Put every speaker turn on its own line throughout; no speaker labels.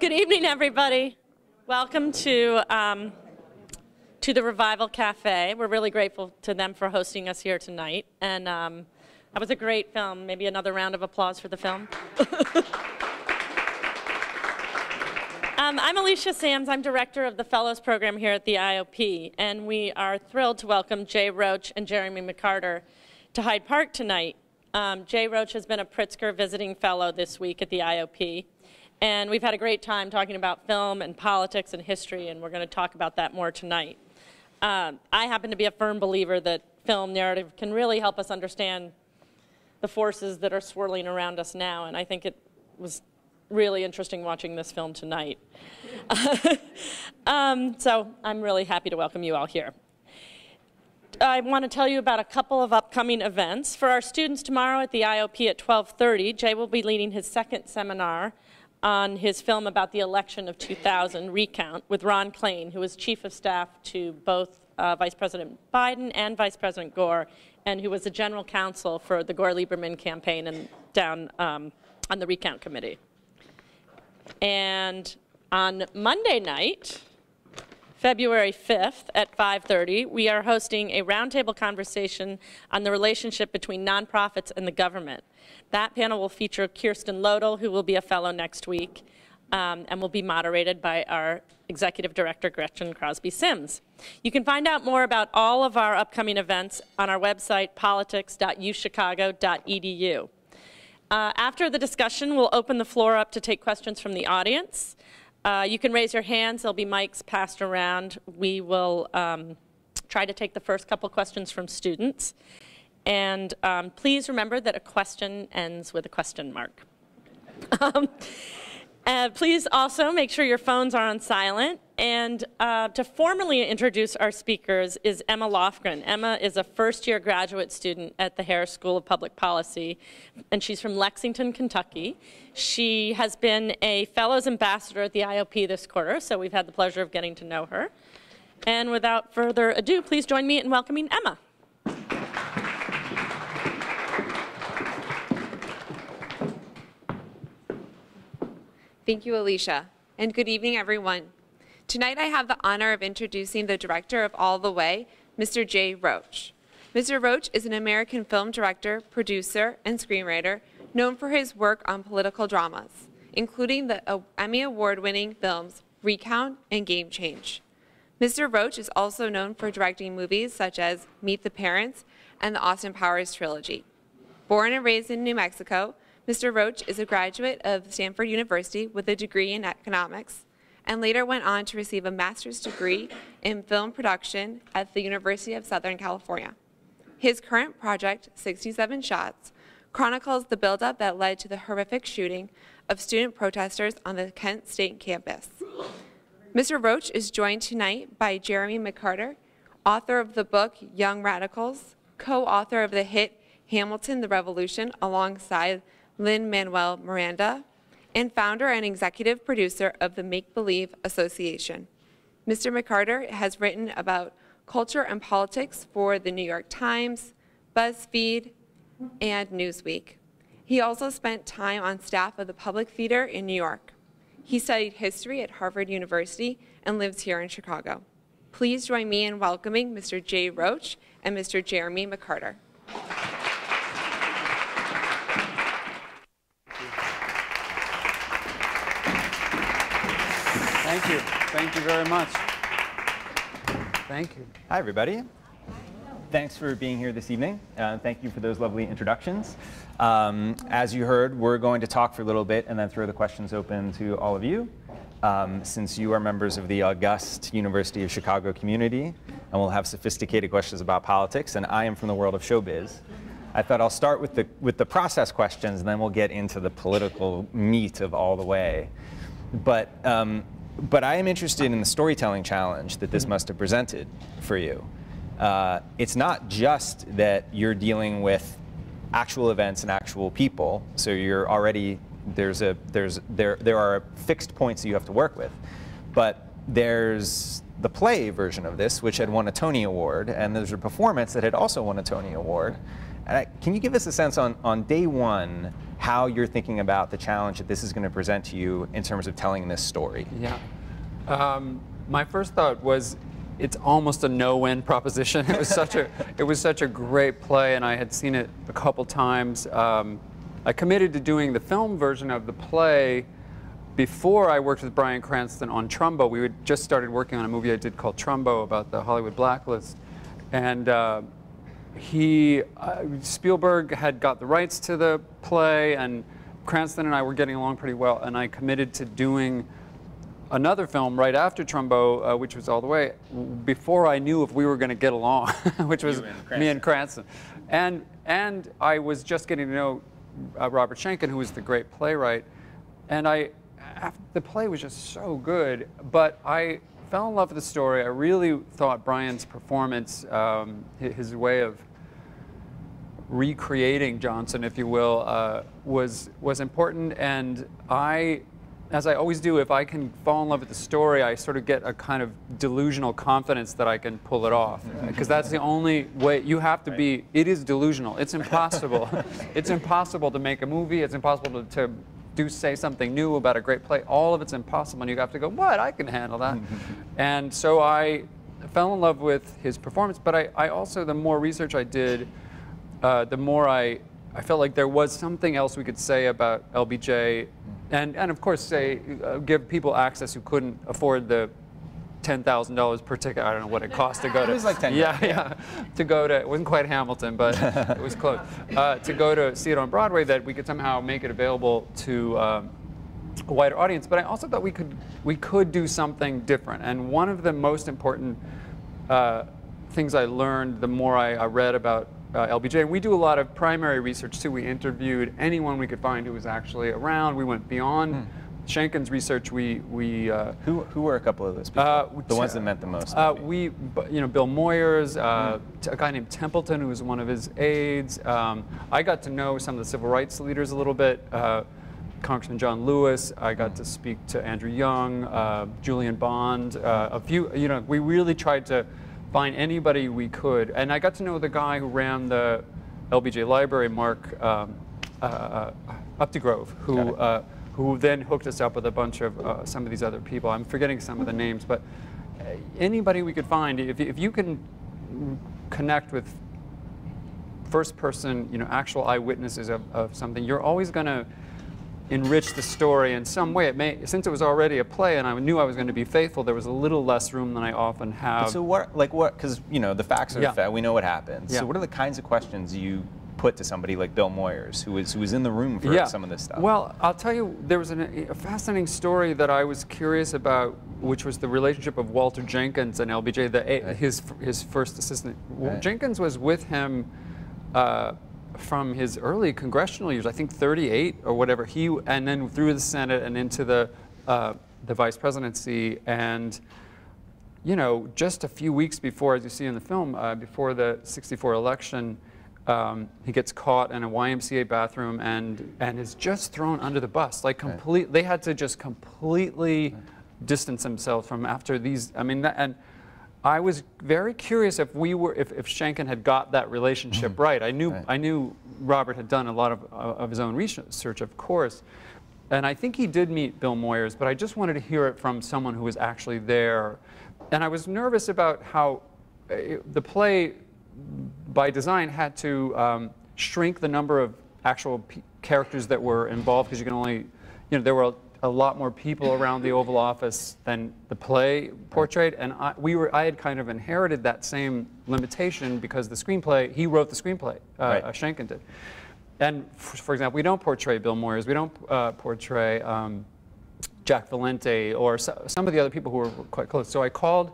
Good evening, everybody. Welcome to the Revival Cafe. We're really grateful to them for hosting us here tonight. And that was a great film. Maybe another round of applause for the film. I'm Alicia Sams. I'm director of the Fellows Program here at the IOP. And we are thrilled to welcome Jay Roach and Jeremy Mccarter to Hyde Park tonight. Jay Roach has been a Pritzker visiting fellow this week at the IOP. And we've had a great time talking about film and politics and history, and we're going to talk about that more tonight. I happen to be a firm believer that film narrative can really help us understand the forces that are swirling around us now, and I think it was really interesting watching this film tonight. So I'm really happy to welcome you all here. I want to tell you about a couple of upcoming events. For our students tomorrow at the IOP at 12:30, Jay will be leading his second seminar on his film about the election of 2000, Recount, with Ron Klain, who was chief of staff to both Vice President Biden and Vice President Gore, and who was the general counsel for the Gore-Lieberman campaign and down on the Recount Committee. And on Monday night, February 5th at 5:30, we are hosting a roundtable conversation on the relationship between nonprofits and the government. That panel will feature Kirsten Lodel, who will be a fellow next week, and will be moderated by our executive director, Gretchen Crosby-Sims. You can find out more about all of our upcoming events on our website, politics.uchicago.edu. After the discussion, we'll open the floor up to take questions from the audience. You can raise your hands. There'll be mics passed around. We will try to take the first couple questions from students. And please remember that a question ends with a question mark. Please also make sure your phones are on silent. And to formally introduce our speakers is Emma Lofgren. Emma is a first-year graduate student at the Harris School of Public Policy, and she's from Lexington, Kentucky. She has been a Fellows Ambassador at the IOP this quarter, so we've had the pleasure of getting to know her. And without further ado, please join me in welcoming Emma.
Thank you, Alicia, and good evening, everyone. Tonight I have the honor of introducing the director of All the Way, Mr. Jay Roach. Mr. Roach is an American film director, producer, and screenwriter known for his work on political dramas, including the Emmy Award-winning films Recount and Game Change. Mr. Roach is also known for directing movies such as Meet the Parents and the Austin Powers trilogy. Born and raised in New Mexico, Mr. Roach is a graduate of Stanford University with a degree in economics, and later went on to receive a master's degree in film production at the University of Southern California. His current project, 67 Shots, chronicles the buildup that led to the horrific shooting of student protesters on the Kent State campus. Mr. Roach is joined tonight by Jeremy Mccarter, author of the book Young Radicals, co-author of the hit Hamilton the Revolution alongside Lin-Manuel Miranda, and founder and executive producer of the Make Believe Association. Mr. Mccarter has written about culture and politics for the New York Times, BuzzFeed, and Newsweek. He also spent time on staff of the Public Theater in New York. He studied history at Harvard University and lives here in Chicago. Please join me in welcoming Mr. Jay Roach and Mr. Jeremy Mccarter.
Thank you. Thank you very much. Thank you.
Hi, everybody. Thanks for being here this evening. Thank you for those lovely introductions. As you heard, we're going to talk for a little bit and then throw the questions open to all of you. Since you are members of the august University of Chicago community, and we'll have sophisticated questions about politics, and I am from the world of showbiz, I thought I'll start with the process questions, and then we'll get into the political meat of All the Way. But I am interested in the storytelling challenge that this must have presented for you. It's not just that you're dealing with actual events and actual people, so you're already, there are fixed points that you have to work with, but there's the play version of this, which had won a Tony Award, and there's a performance that had also won a Tony Award. And can you give us a sense on day one how you're thinking about the challenge that this is going to present to you in terms of telling this story?
Yeah. My first thought was, it's almost a no-win proposition. It was such a great play, and I had seen it a couple times. I committed to doing the film version of the play before I worked with Bryan Cranston on Trumbo. We had just started working on a movie I did called Trumbo about the Hollywood blacklist, and Spielberg had got the rights to the play, and Cranston and I were getting along pretty well, and I committed to doing another film right after Trumbo, which was All the Way, before I knew if we were going to get along, which was me and Cranston. And I was just getting to know Robert Schenken, who was the great playwright, and the play was just so good, but I fell in love with the story. I really thought Bryan's performance, his way of recreating Johnson, if you will, was important, and as I always do, if I can fall in love with the story, I sort of get a kind of delusional confidence that I can pull it off. Because that's the only way. You have to be, it is delusional. It's impossible. It's impossible to make a movie. It's impossible to say something new about a great play. All of it's impossible. And you have to go, what? I can handle that. And so I fell in love with his performance. But I also, the more research I did, the more I felt like there was something else we could say about LBJ, and of course give people access who couldn't afford the $10,000 per ticket. I don't know what it cost to go to.
It was like $10.
Yeah. To go to, it wasn't quite Hamilton, but it was close. To go to see it on Broadway, that we could somehow make it available to a wider audience. But I also thought we could do something different. And one of the most important things I learned the more I read about LBJ, and we do a lot of primary research too. We interviewed anyone we could find who was actually around. We went beyond Schenken's research. Who
were a couple of those people? The ones that meant the most.
Bill Moyers, a guy named Templeton, who was one of his aides. I got to know some of the civil rights leaders a little bit. Congressman John Lewis. I got to speak to Andrew Young, Julianne Bond. A few. We really tried to find anybody we could. And I got to know the guy who ran the LBJ library, Mark Updegrove, who then hooked us up with a bunch of some of these other people. I'm forgetting some of the names, but anybody we could find. If you can connect with first-person, actual eyewitnesses of something, you're always going to enrich the story in some way. Since it was already a play and I knew I was going to be faithful, there was a little less room than I often have.
So because the facts are we know what happened. Yeah. So what are the kinds of questions you put to somebody like Bill Moyers, who was in the room for some of this stuff?
Well, I'll tell you, there was a fascinating story that I was curious about, which was the relationship of Walter Jenkins and LBJ, his first assistant. Right. Jenkins was with him from his early congressional years, I think 38 or whatever, and then through the Senate and into the vice presidency. And just a few weeks before, as you see in the film, before the '64 election, he gets caught in a YMCA bathroom and is just thrown under the bus. Like they had to just completely distance themselves from after these. I mean, and I was very curious if Schenken had got that relationship right. I knew Robert had done a lot of his own research, of course, and I think he did meet Bill Moyers, but I just wanted to hear it from someone who was actually there. And I was nervous about how the play, by design, had to shrink the number of actual characters that were involved, because you can only, there were a lot more people around the Oval Office than the play portrayed, and I had kind of inherited that same limitation because the screenplay, he wrote the screenplay, Schenken did. And for example, we don't portray Bill Moyers, we don't portray Jack Valente or some of the other people who were quite close. So I called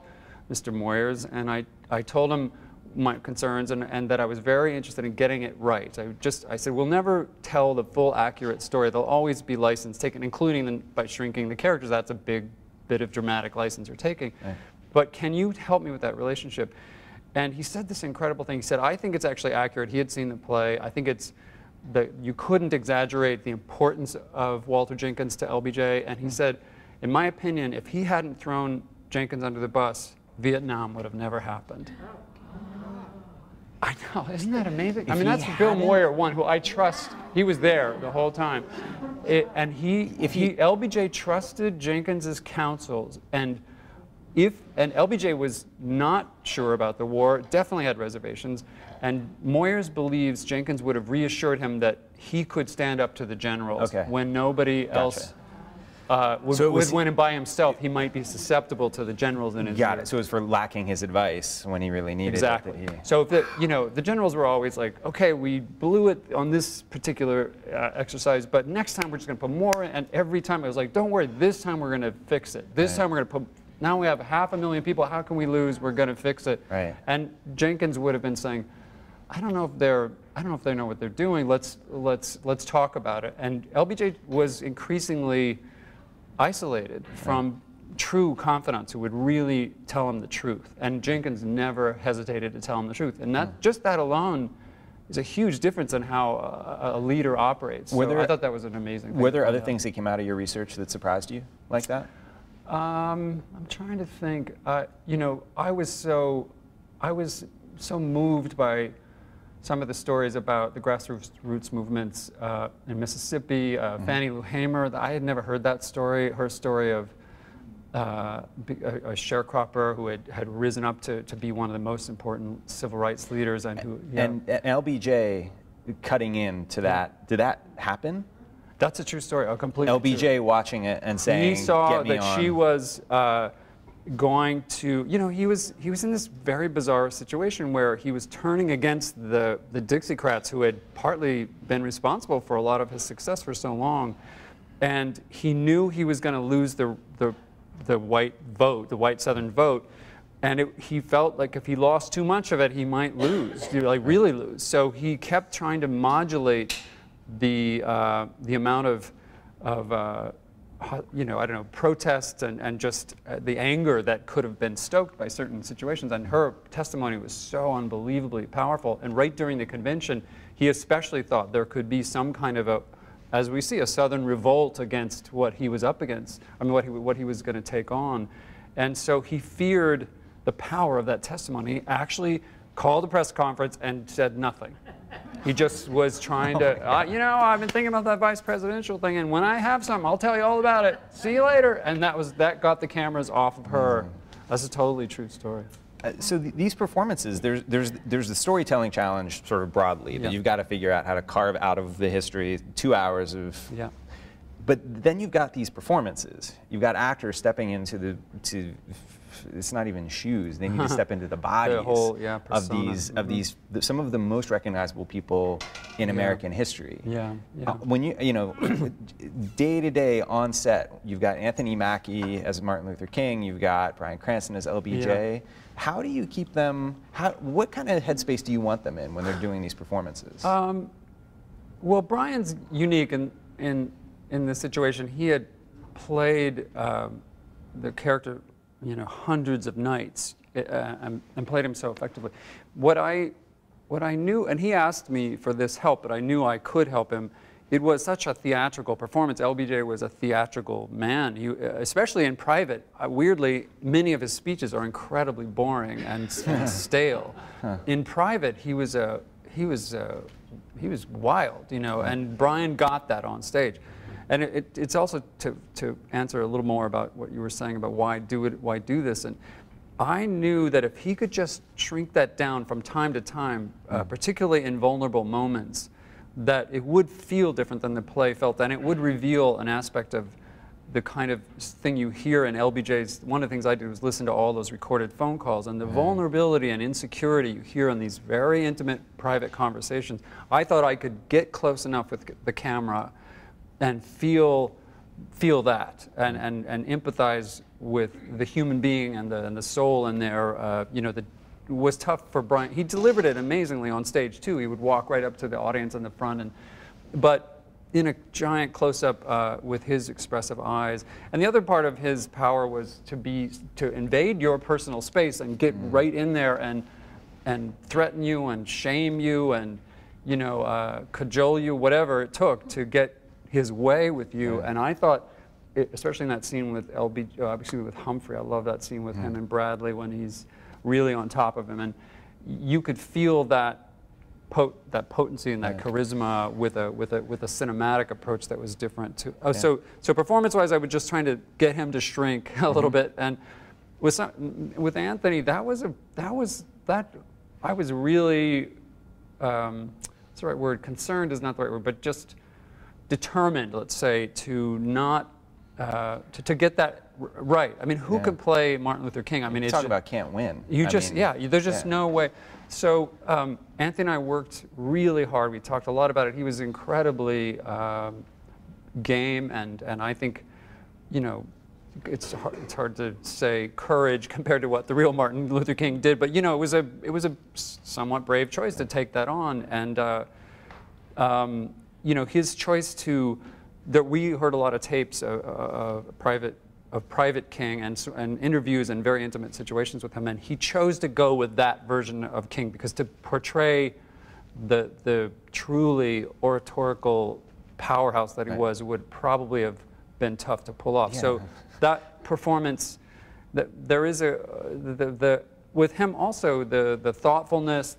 Mr. Moyers and I told him my concerns and that I was very interested in getting it right. I said, we'll never tell the full accurate story. There'll always be license taken, including by shrinking the characters. That's a big bit of dramatic license you're taking. Right. But can you help me with that relationship? And he said this incredible thing. He said, I think it's actually accurate. He had seen the play. I think it's that you couldn't exaggerate the importance of Walter Jenkins to LBJ. And he said, in my opinion, if he hadn't thrown Jenkins under the bus, Vietnam would have never happened. I know, isn't that amazing? I mean, that's Bill Moyer, one who I trust. He was there the whole time. LBJ trusted Jenkins's counsels, and LBJ was not sure about the war, definitely had reservations, and Moyers believes Jenkins would have reassured him that he could stand up to the generals when nobody else went by himself. He might be susceptible to the generals in his
Got it. So it was for lacking his advice when he really needed
exactly.
it.
So the generals were always like, okay, we blew it on this particular exercise, but next time we're just going to put more in. And every time I was like, don't worry, this time we're going to fix it. This time we're going to put. Now we have 500,000 people. How can we lose? We're going to fix it.
Right.
And Jenkins would have been saying, I don't know if they know what they're doing. Let's talk about it. And LBJ was increasingly isolated from true confidants who would really tell him the truth. And Jenkins never hesitated to tell him the truth. And just that alone is a huge difference in how a leader operates. So I thought that was an amazing thing.
Were there other things that came out of your research that surprised you like that?
I'm trying to think. I was so moved by some of the stories about the grassroots movements in Mississippi. Fannie Lou Hamer, I had never heard that story. Her story of a sharecropper who had risen up to be one of the most important civil rights leaders, and who
and LBJ cutting into that. Did that happen?
That's a true story. Completely
LBJ
true.
Watching it and saying,
he saw
"Get me
that
on."
she was going to, he was in this very bizarre situation where he was turning against the Dixiecrats who had partly been responsible for a lot of his success for so long, and he knew he was going to lose the white vote, the white Southern vote, and he felt like if he lost too much of it, he might lose, really lose. So he kept trying to modulate the amount of protests and just the anger that could have been stoked by certain situations. And her testimony was so unbelievably powerful. And right during the convention, he especially thought there could be some kind of as we see, a Southern revolt against what he was up against. I mean, what he was going to take on. And so he feared the power of that testimony. He actually called a press conference and said nothing. He just was trying to, I've been thinking about that vice presidential thing, and when I have something, I'll tell you all about it. See you later. And that got the cameras off of her. That's a totally true story.
So these performances, there's the storytelling challenge sort of broadly that you've got to figure out how to carve out of the history 2 hours of. Yeah. But then you've got these performances. You've got actors stepping into it's not even shoes. They need to step into the bodies of these some of the most recognizable people in American history. When day to day on set, you've got Anthony Mackie as Martin Luther King. You've got Bryan Cranston as LBJ. How do you keep them? What kind of headspace do you want them in when they're doing these performances?
Well, Bryan's unique in this situation. He had played the character hundreds of nights and played him so effectively. What I knew, and he asked me for this help, but I knew I could help him. It was such a theatrical performance. LBJ was a theatrical man, especially in private. Weirdly, many of his speeches are incredibly boring and stale. In private, he was wild, and Bryan got that on stage. And it's also to answer a little more about what you were saying about why do this. And I knew that if he could just shrink that down from time to time, particularly in vulnerable moments, that it would feel different than the play felt, and it would reveal an aspect of the kind of thing you hear in LBJ's. One of the things I did was listen to all those recorded phone calls, and the vulnerability and insecurity you hear in these very intimate, private conversations. I thought I could get close enough with the camera and feel that and empathize with the human being and the soul in there. It was tough for Bryan. He delivered it amazingly on stage too. He would walk right up to the audience in the front, but in a giant close-up with his expressive eyes. And the other part of his power was to invade your personal space and get right in there and threaten you and shame you and cajole you, whatever it took to get his way with you. And I thought especially in that scene with with Humphrey. I love that scene with him and Bradley when he's really on top of him, and you could feel that potency and that charisma with a cinematic approach that was different too. Oh, so performance-wise, I was just trying to get him to shrink a little bit, and with Anthony, I was really what's the right word? Concerned is not the right word, but just determined, let's say, to not to get that right. I mean, who could play Martin Luther King? I mean, it's
talk about can't win.
There's just no way. So Anthony and I worked really hard. We talked a lot about it. He was incredibly game, and I think, you know, it's hard to say courage compared to what the real Martin Luther King did, but you know, it was a somewhat brave choice to take that on, and you know, his choice we heard a lot of tapes of Private King and interviews and very intimate situations with him, and he chose to go with that version of King because to portray the truly oratorical powerhouse that he was would probably have been tough to pull off. So that performance, there is with him also the thoughtfulness,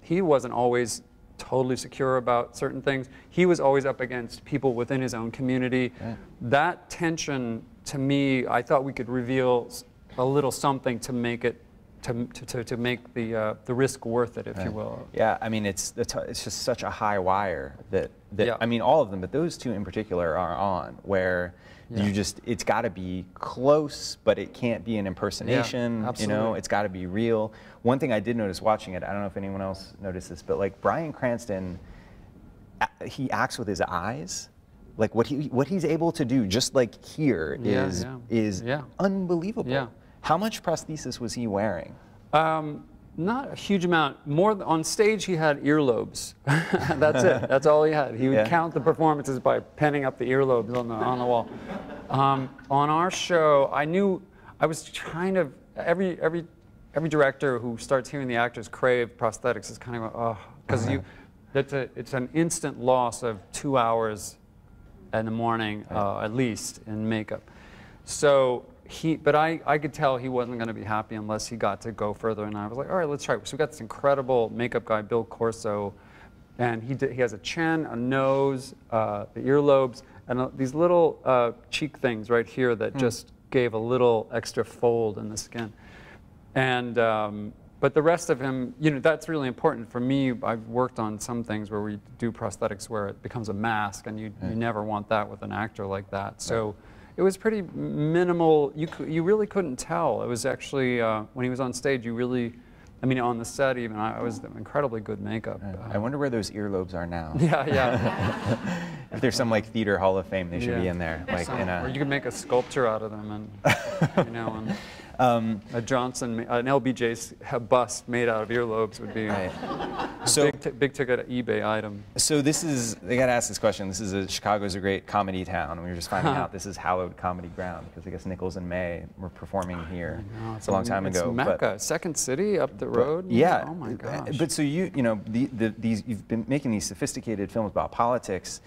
he wasn't always totally secure about certain things. He was always up against people within his own community. That tension, to me, I thought we could reveal a little something to make it to make the risk worth it, if you will.
Yeah, I mean, it's just such a high wire that I mean, all of them, but those two in particular are on where it's got to be close, but it can't be an impersonation. You know, it's got to be real. One thing I did notice watching it, I don't know if anyone else noticed this, but like Bryan Cranston, he acts with his eyes. Like what he's able to do, just like here, is unbelievable. How much prosthesis was he wearing?
Not a huge amount. More on stage, he had earlobes. That's it. That's all he had. He would count the performances by penning up the earlobes on the wall. On our show, I was trying to every director who starts hearing the actors crave prosthetics is kind of because it's an instant loss of 2 hours in the morning at least in makeup. So but I could tell he wasn't going to be happy unless he got to go further, and I was like, all right, let's try. So we got this incredible makeup guy, Bill Corso, and he has a chin, a nose, the earlobes, and these little cheek things right here that just gave a little extra fold in the skin. And but the rest of him, you know, that's really important for me. I've worked on some things where we do prosthetics where it becomes a mask, and you never want that with an actor like that. So. It was pretty minimal. You really couldn't tell. It was actually, when he was on stage, I mean, on the set even, I was incredibly good makeup.
I wonder where those earlobes are now.
Yeah.
If there's some like theater hall of fame, they should be in there. Like
or you could make a sculpture out of them, and you know, an LBJ bust made out of earlobes would be a big ticket eBay item.
So they got to ask this question. Chicago's a great comedy town, and we were just finding out this is hallowed comedy ground because I guess Nichols and May were performing here a long time ago.
It's Mecca, second city up the road.
Yeah.
Oh my gosh.
But so you know you've been making these sophisticated films about politics,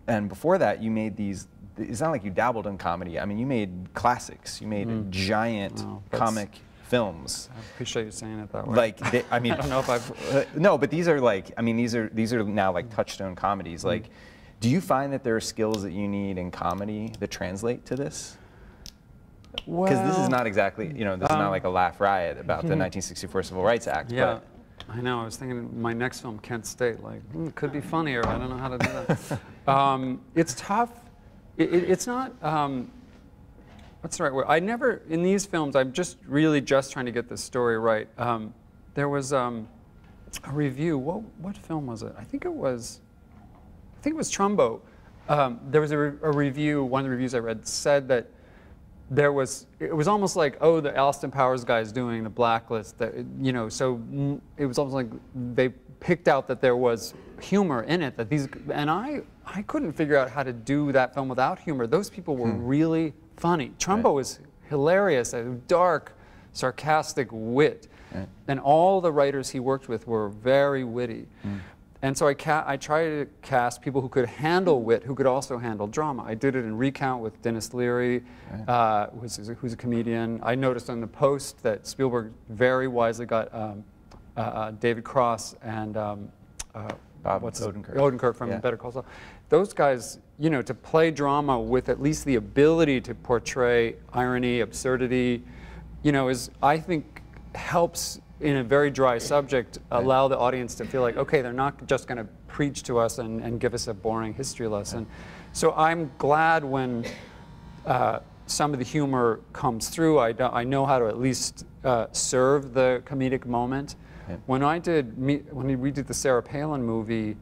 and before that you made these. It's not like you dabbled in comedy. I mean, you made classics. You made giant comic films.
I appreciate you saying it that way.
Like, I mean,
I don't know if I've.
No, but these are like, I mean, these are now like touchstone comedies. Like, do you find that there are skills that you need in comedy that translate to this? Because this is not exactly, you know, this is not like a laugh riot about the 1964 Civil Rights Act.
Yeah.
But
I know. I was thinking my next film, Kent State, like, it could be funnier. I don't know how to do that. It's tough. It's not, what's the right word? In these films, I'm just trying to get this story right. There was a review, what film was it? I think it was Trumbo. There was a review, one of the reviews I read said that it was almost like, oh, the Austin Powers guy's doing the Blacklist, that, you know, so it was almost like they picked out that there was humor in it, and I couldn't figure out how to do that film without humor. Those people were really funny. Trumbo was hilarious, a dark, sarcastic wit, and all the writers he worked with were very witty. and so I try to cast people who could handle wit, who could also handle drama. I did it in Recount with Dennis Leary, who's a comedian. I noticed on the Post that Spielberg very wisely got David Cross and
Bob
Odenkirk from Better Call Saul. Those guys, you know, to play drama with at least the ability to portray irony, absurdity, you know, I think helps in a very dry subject allow the audience to feel like, okay, they're not just going to preach to us and give us a boring history lesson. So I'm glad when some of the humor comes through. I know how to at least serve the comedic moment. When we did the Sarah Palin movie,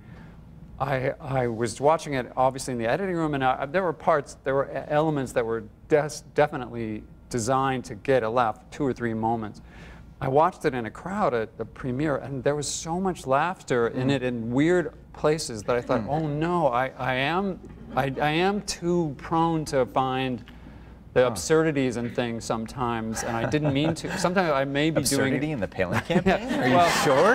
I was watching it obviously in the editing room, and there were elements that were definitely designed to get a laugh, 2 or 3 moments. I watched it in a crowd at the premiere, and there was so much laughter in it in weird places that I thought, oh no, I am too prone to find the absurdities and things sometimes, and I didn't mean to. Sometimes I may be doing
absurdity in the Palin campaign. Are you sure?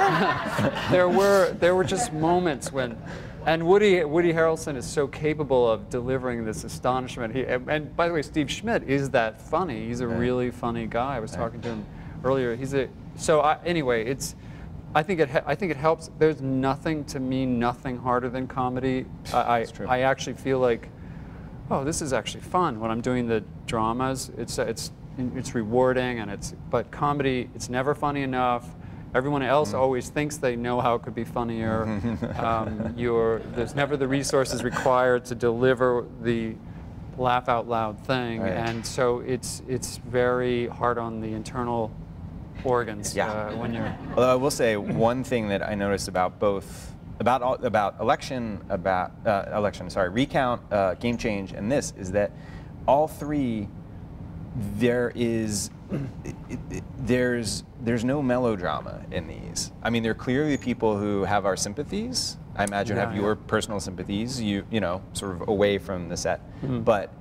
there were just moments when, and Woody Harrelson is so capable of delivering this astonishment. And by the way, Steve Schmidt is that funny. He's a really funny guy. I was talking to him earlier. Anyway, I think it helps. There's nothing harder than comedy. I actually feel like, oh, this is actually fun when I'm doing the dramas. It's rewarding, but comedy, it's never funny enough. Everyone else always thinks they know how it could be funnier. There's never the resources required to deliver the laugh out loud thing, and so it's very hard on the internal organs when you're.
Although I will say one thing that I noticed about both about Recount, Game Change, and this is that all three there's no melodrama in these. I mean, they're clearly people who have our sympathies. I imagine have your personal sympathies. You know, sort of away from the set, but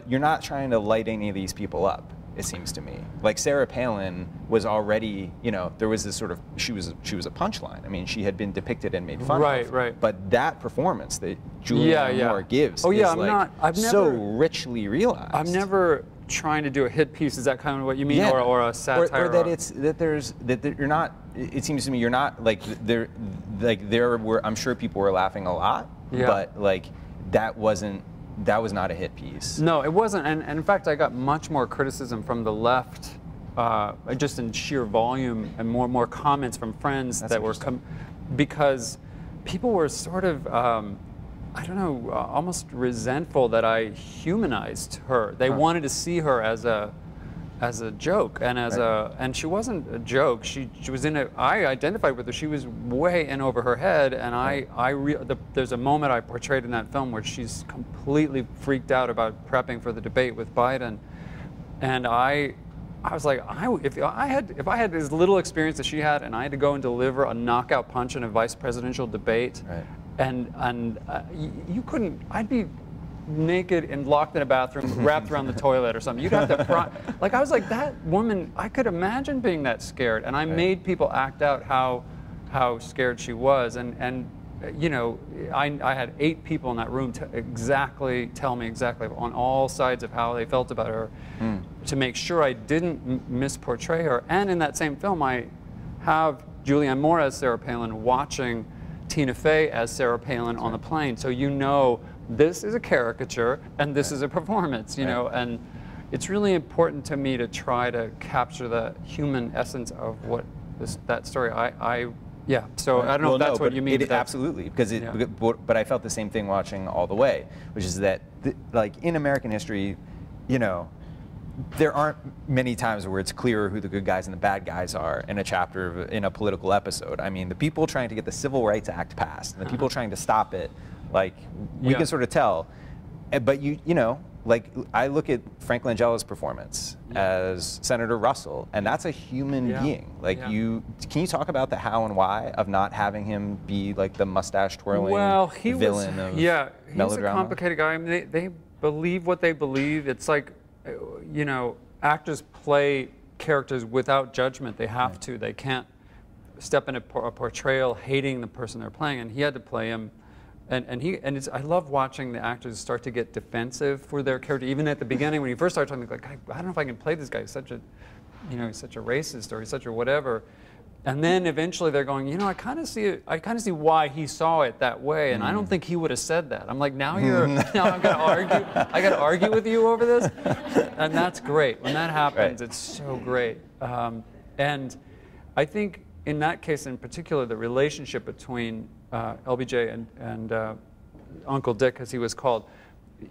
you're not trying to light any of these people up. It seems to me like Sarah Palin was already, you know, there was this sort of she was a punchline. I mean, she had been depicted and made fun of. Right. But that performance that Julianne Moore gives is so richly realized.
I'm never trying to do a hit piece. Is that kind of what you mean, or a satire?
Or that you're not. It seems to me you're not like there were. I'm sure people were laughing a lot, but like that was not a hit piece.
No, it wasn't. And in fact, I got much more criticism from the left, just in sheer volume, and more comments from friends that were because people were sort of, I don't know, almost resentful that I humanized her. They wanted to see her as a joke, and and she wasn't a joke. She was I identified with her. She was way in over her head, and there's a moment I portrayed in that film where she's completely freaked out about prepping for the debate with Biden, and I was like, if I had as little experience as she had, and I had to go and deliver a knockout punch in a vice presidential debate, and you couldn't. I'd be naked and locked in a bathroom, wrapped around the toilet or something. You'd have to, like, I was like, that woman, I could imagine being that scared. And I made people act out how scared she was. And you know, I had 8 people in that room tell me exactly on all sides of how they felt about her to make sure I didn't misportray her. And in that same film, I have Julianne Moore as Sarah Palin watching Tina Fey as Sarah Palin on the plane. So you know, this is a caricature and this is a performance, you know, and it's really important to me to try to capture the human essence of that story. So I don't know if that's what you mean.
Absolutely, because but I felt the same thing watching All the Way, which is that like in American history, you know, there aren't many times where it's clearer who the good guys and the bad guys are in a chapter in a political episode. I mean, the people trying to get the Civil Rights Act passed and the people trying to stop it, like, we can sort of tell. But you know, like, I look at Frank Langella's performance as Senator Russell, and that's a human being. Like, can you talk about the how and why of not having him be like the mustache twirling villain of melodrama?
He's a complicated guy. I mean, they believe what they believe. It's like, you know, actors play characters without judgment. They have to. They can't. step in a portrayal hating the person they're playing, and he had to play him. I love watching the actors start to get defensive for their character. Even at the beginning, when he first started talking, like, I don't know if I can play this guy. He's such a, he's such a racist, or he's such a whatever. And then eventually they're going, I kind of see why he saw it that way, and I don't think he would have said that. I'm like, now I'm gonna argue. I got to argue with you over this, and that's great. When that happens, it's so great. And I think in that case in particular, the relationship between LBJ and Uncle Dick, as he was called,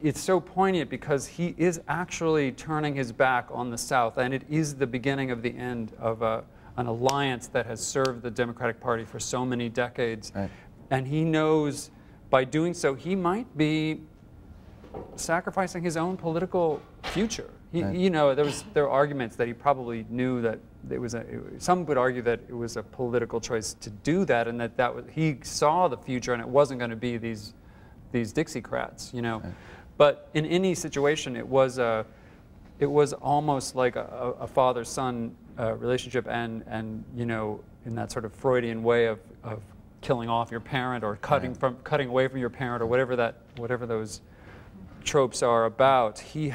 it's so poignant because he is actually turning his back on the South, and it is the beginning of the end of an alliance that has served the Democratic Party for so many decades. Right. And he knows by doing so, he might be sacrificing his own political future. There are arguments that he probably knew that it was some would argue that it was a political choice to do that, and he saw the future, and it wasn't going to be these Dixiecrats, Right. But in any situation, it was almost like a father-son relationship, and in that sort of Freudian way of killing off your parent, or cutting away from your parent, or whatever those tropes are about. He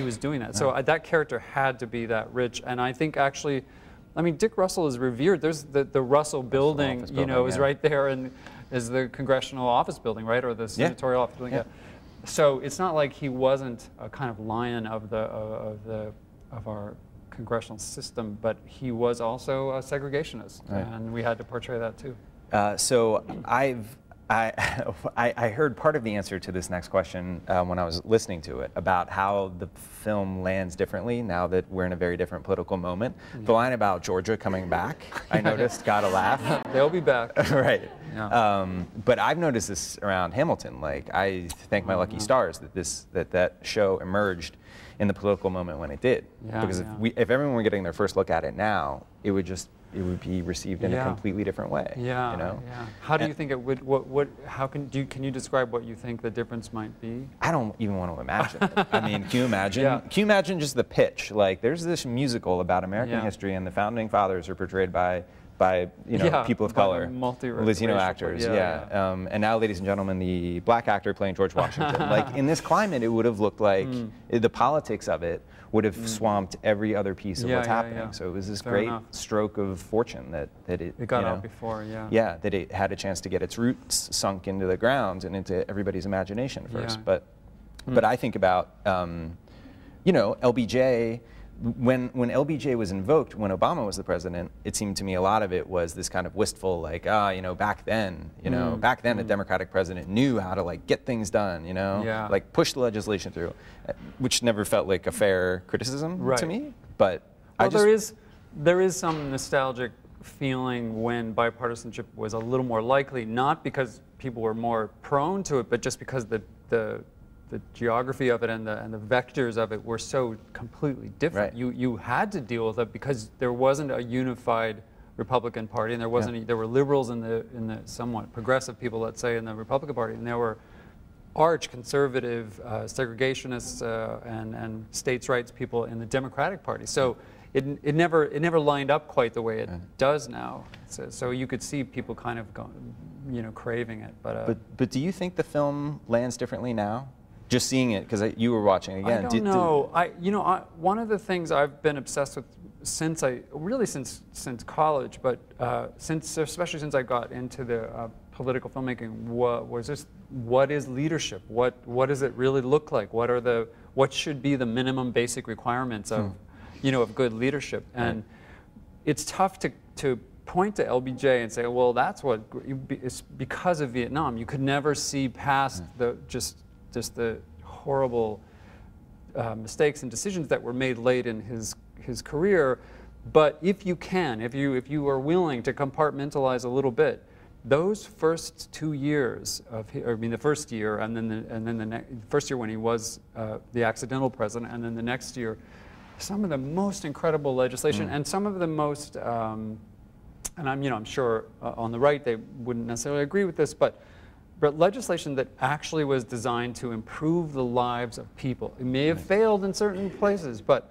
was doing that. So that character had to be that rich, and I think actually, Dick Russell is revered. There's the Russell building, is right there, and is the congressional office building, right, or the senatorial office building. Yeah. So it's not like he wasn't a kind of lion of our congressional system, but he was also a segregationist, and we had to portray that too.
So I heard part of the answer to this next question when I was listening to it, about how the film lands differently now that we're in a very different political moment. The line about Georgia coming back, I noticed, got a laugh.
They'll be back.
Right.
Yeah.
But I've noticed this around Hamilton. Like, I thank my lucky stars that that show emerged in the political moment when it did.
Yeah,
because if everyone were getting their first look at it now, it would be received in a completely different way.
Yeah. Yeah. How do you think it would? Can you describe what you think the difference might be?
I don't even want to imagine it. Can you imagine? Yeah. Can you imagine just the pitch? Like, there's this musical about American history, and the founding fathers are portrayed by people of color, Latino actors. And now, ladies and gentlemen, the black actor playing George Washington. Like, in this climate, it would have looked like the politics of it would have swamped every other piece of what's happening. Yeah. So it was this great stroke of fortune that it
got out before.
Yeah, that it had a chance to get its roots sunk into the ground and into everybody's imagination first.
Yeah.
But I think about LBJ. When LBJ was invoked, when Obama was the president, it seemed to me a lot of it was this kind of wistful, like, back then, a Democratic president knew how to, like, get things done, like push the legislation through, which never felt like a fair criticism to me. But
there is some nostalgic feeling when bipartisanship was a little more likely, not because people were more prone to it, but just because the geography of it and the vectors of it were so completely different. Right. You had to deal with it because there wasn't a unified Republican Party, and there wasn't. There were liberals in the somewhat progressive people, let's say, in the Republican Party, and there were arch conservative segregationists and states' rights people in the Democratic Party. So it never lined up quite the way it does now. So you could see people kind of going, craving it.
But do you think the film lands differently now? Just seeing it, because you were watching again.
I don't know. One of the things I've been obsessed with since college, but especially since I got into the political filmmaking, was just what is leadership? What does it really look like? What should be the minimum basic requirements of of good leadership? And it's tough to point to LBJ and say, well, that's what it's because of Vietnam. You could never see past just the horrible mistakes and decisions that were made late in his career. But if you are willing to compartmentalize a little bit, those first 2 years the first year, and then the first year when he was the accidental president, and then the next year, some of the most incredible legislation and some of the most, and I'm sure on the right they wouldn't necessarily agree with this, but legislation that actually was designed to improve the lives of people. It may have failed in certain places, but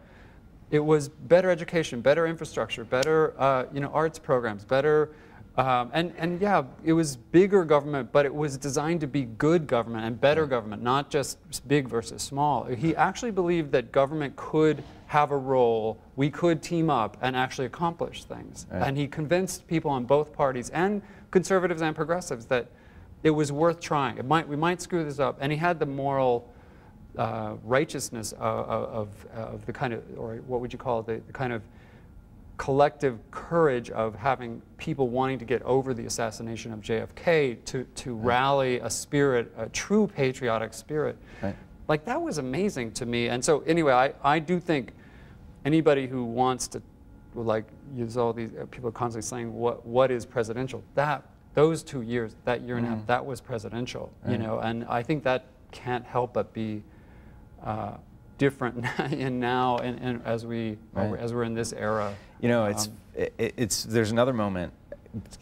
it was better education, better infrastructure, better arts programs, better, and yeah, it was bigger government, but it was designed to be good government and better government, not just big versus small. He actually believed that government could have a role, we could team up and actually accomplish things. Right. And he convinced people on both parties, and conservatives and progressives, that it was worth trying. We might screw this up. And he had the moral righteousness of the kind of, or what would you call it, the kind of collective courage of having people wanting to get over the assassination of JFK to rally a spirit, a true patriotic spirit. Right. Like, that was amazing to me. And so anyway, I do think anybody who wants to, like, use all these, people are constantly saying, what is presidential? Those 2 years, that year and a half, that was presidential, you know, and I think that can't help but be different now and as we're in this era.
You know, there's another moment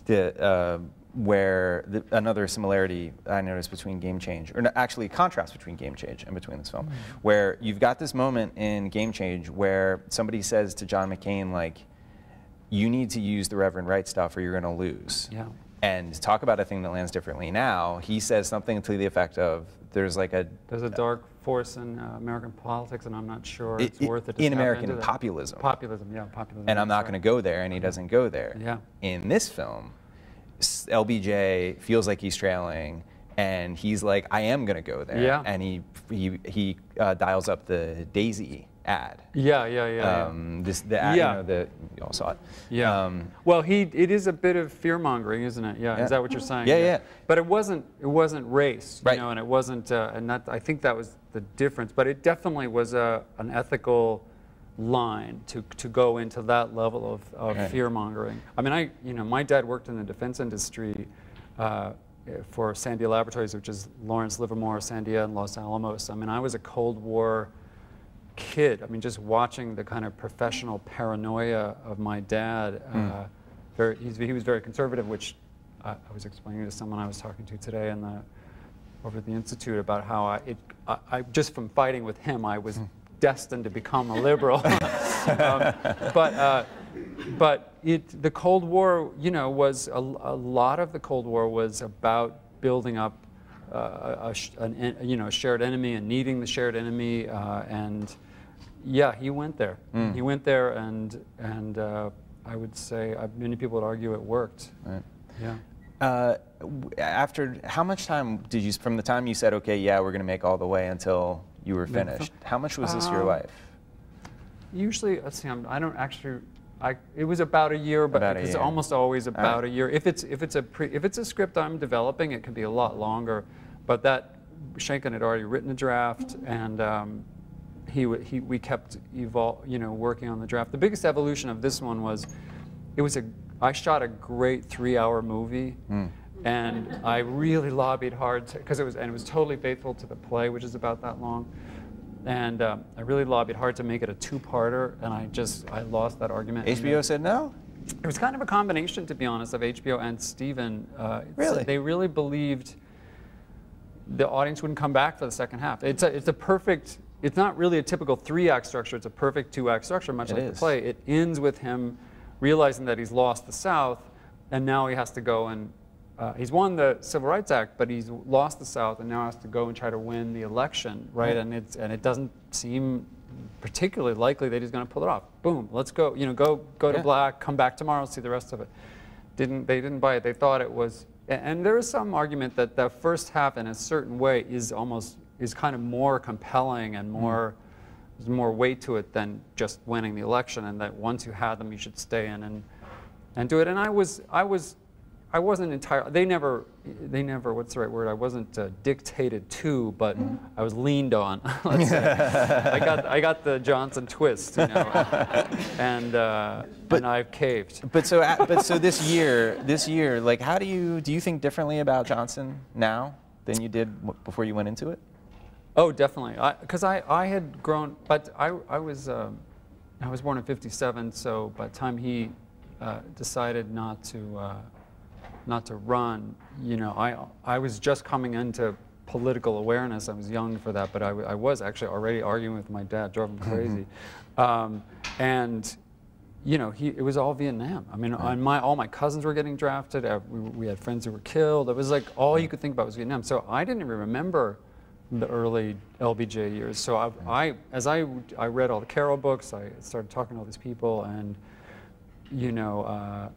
that, where another similarity I noticed between Game Change, or actually contrast between Game Change and between this film, where you've got this moment in Game Change where somebody says to John McCain, like, you need to use the Reverend Wright stuff or you're going to lose. Yeah. And talk about a thing that lands differently now. He says something to the effect of, there's a
dark force in American politics, and I'm not sure it's worth it to
in American populism.
Populism, yeah, populism.
And I'm not going to go there, and he doesn't go there. Yeah. In this film, LBJ feels like he's trailing, and he's like, I am going to go there. Yeah. And he dials up the Daisy ad.
Yeah.
The ad, you know, you all saw it.
Yeah. Well, it is a bit of fear mongering, isn't it? Yeah. Is that what you're saying?
Yeah.
But it wasn't race, right? You know, and it wasn't, I think that was the difference. But it definitely was an ethical line to go into that level of fear mongering. I mean, my dad worked in the defense industry for Sandia Laboratories, which is Lawrence Livermore, Sandia, and Los Alamos. I mean, I was a Cold War kid. I mean, just watching the kind of professional paranoia of my dad. He was very conservative, which I was explaining to someone I was talking to today over at the Institute about how I just from fighting with him, I was destined to become a liberal. But the Cold War, you know, was a lot of the Cold War was about building up a shared enemy and needing the shared enemy, and yeah, he went there. He went there, and I would say many people would argue it worked. Right. Yeah.
After how much time did you, from the time you said, okay, yeah, we're going to make All the Way until you were finished? How much was this your life?
Usually, let's see, I don't actually. It was about a year, but it's almost always about a year. If it's a script I'm developing, it can be a lot longer. But Schenken had already written a draft, and we kept working on the draft. The biggest evolution of this one was, I shot a great 3-hour movie, and I really lobbied hard because it was totally faithful to the play, which is about that long. And I really lobbied hard to make it a 2-parter, and I lost that argument.
HBO said no?
It was kind of a combination, to be honest, of HBO and Steven.
Really?
They really believed the audience wouldn't come back for the second half. It's not really a typical 3-act structure. It's a perfect 2-act structure, much like the play. It ends with him realizing that he's lost the South, and now he has to go and he's won the Civil Rights Act, but he's lost the South and now has to go and try to win the election, right? And it doesn't seem particularly likely that he's going to pull it off. Boom, let's go. Go to black, come back tomorrow, see the rest of it. They didn't buy it. They thought it was, and there is some argument that the first half, in a certain way, is kind of more compelling and there's more weight to it than just winning the election, and that once you had them, you should stay in and do it. And I wasn't entirely, they never, what's the right word? I wasn't dictated to, but I was leaned on, let's say. I got the Johnson twist, you know, and I've caved.
But so this year, like, how do you think differently about Johnson now than you did before you went into it?
Oh, definitely, because I had grown, but I was born in '57, so by the time he decided not to run, you know, I was just coming into political awareness. I was young for that, but I was actually already arguing with my dad, drove him crazy. And you know, it was all Vietnam. I mean, all my cousins were getting drafted. We had friends who were killed. It was like all you could think about was Vietnam. So I didn't even remember the early LBJ years. So as I read all the Carol books, I started talking to all these people, and you know,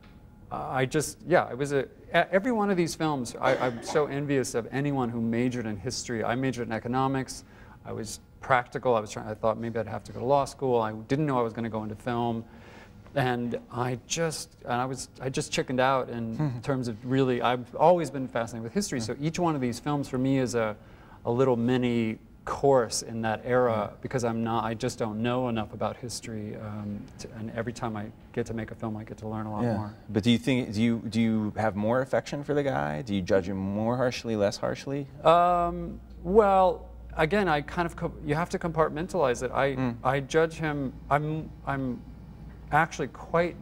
it was every one of these films. I'm so envious of anyone who majored in history. I majored in economics. I was practical. I thought maybe I'd have to go to law school. I didn't know I was going to go into film. And I just chickened out in terms of really, I've always been fascinated with history. So each one of these films for me is a little mini course in that era, because I just don't know enough about history. And every time I get to make a film, I get to learn a lot more.
But do you have more affection for the guy? Do you judge him more harshly, less harshly?
Well, again, you have to compartmentalize it. I judge him. I'm actually quite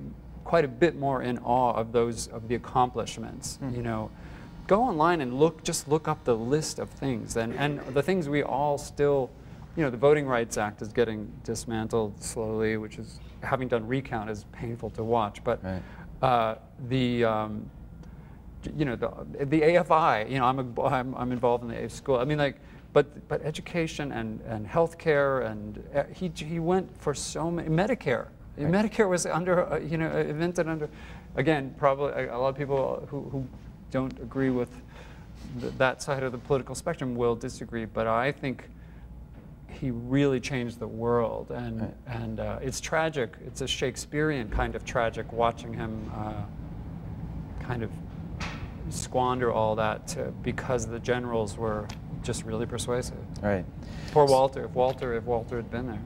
a bit more in awe of the accomplishments. You know, go online and just look up the list of things, and the things we all still, you know, the Voting Rights Act is getting dismantled slowly, which is, having done recount, is painful to watch. But you know, the AFI, you know, I'm involved in the AF school. I mean, like, but education and healthcare, and he went for so many. Medicare. Medicare was under, you know, invented under, again, probably a lot of people who don't agree with that side of the political spectrum will disagree, but I think he really changed the world, and it's tragic. It's a Shakespearean kind of tragic watching him kind of squander all that because the generals were just really persuasive. Right. Poor Walter. If Walter had been there.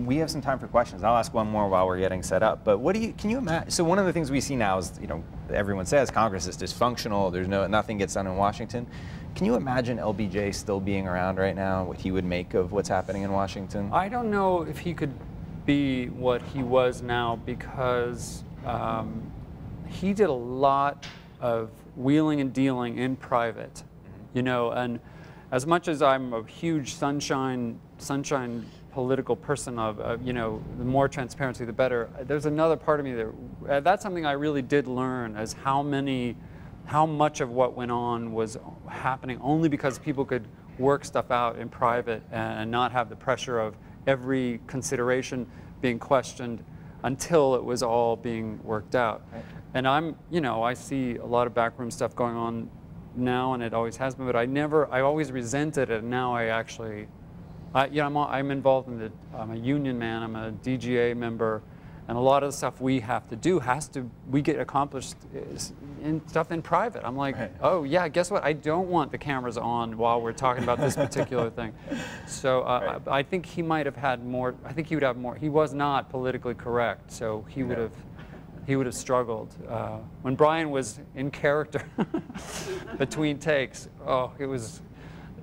We have some time for questions. I'll ask one more while we're getting set up. But can you imagine? So one of the things we see now is, you know, everyone says Congress is dysfunctional. Nothing gets done in Washington. Can you imagine LBJ still being around right now? What he would make of what's happening in Washington?
I don't know if he could be what he was now, because he did a lot of wheeling and dealing in private, you know, and as much as I'm a huge sunshine political person of you know, the more transparency the better, there's another part of me that's something I really did learn, as how much of what went on was happening only because people could work stuff out in private and not have the pressure of every consideration being questioned until it was all being worked out. Right. And you know, I see a lot of backroom stuff going on now, and it always has been, but I always resented it, and now I actually, you know, I'm involved in I'm a union man, I'm a DGA member, and a lot of the stuff we have to do we get accomplished in stuff in private. I'm like, oh yeah, guess what? I don't want the cameras on while we're talking about this particular thing. So I think he might have had more, I think he would have more, he was not politically correct, so he would have struggled. When Brian was in character between takes,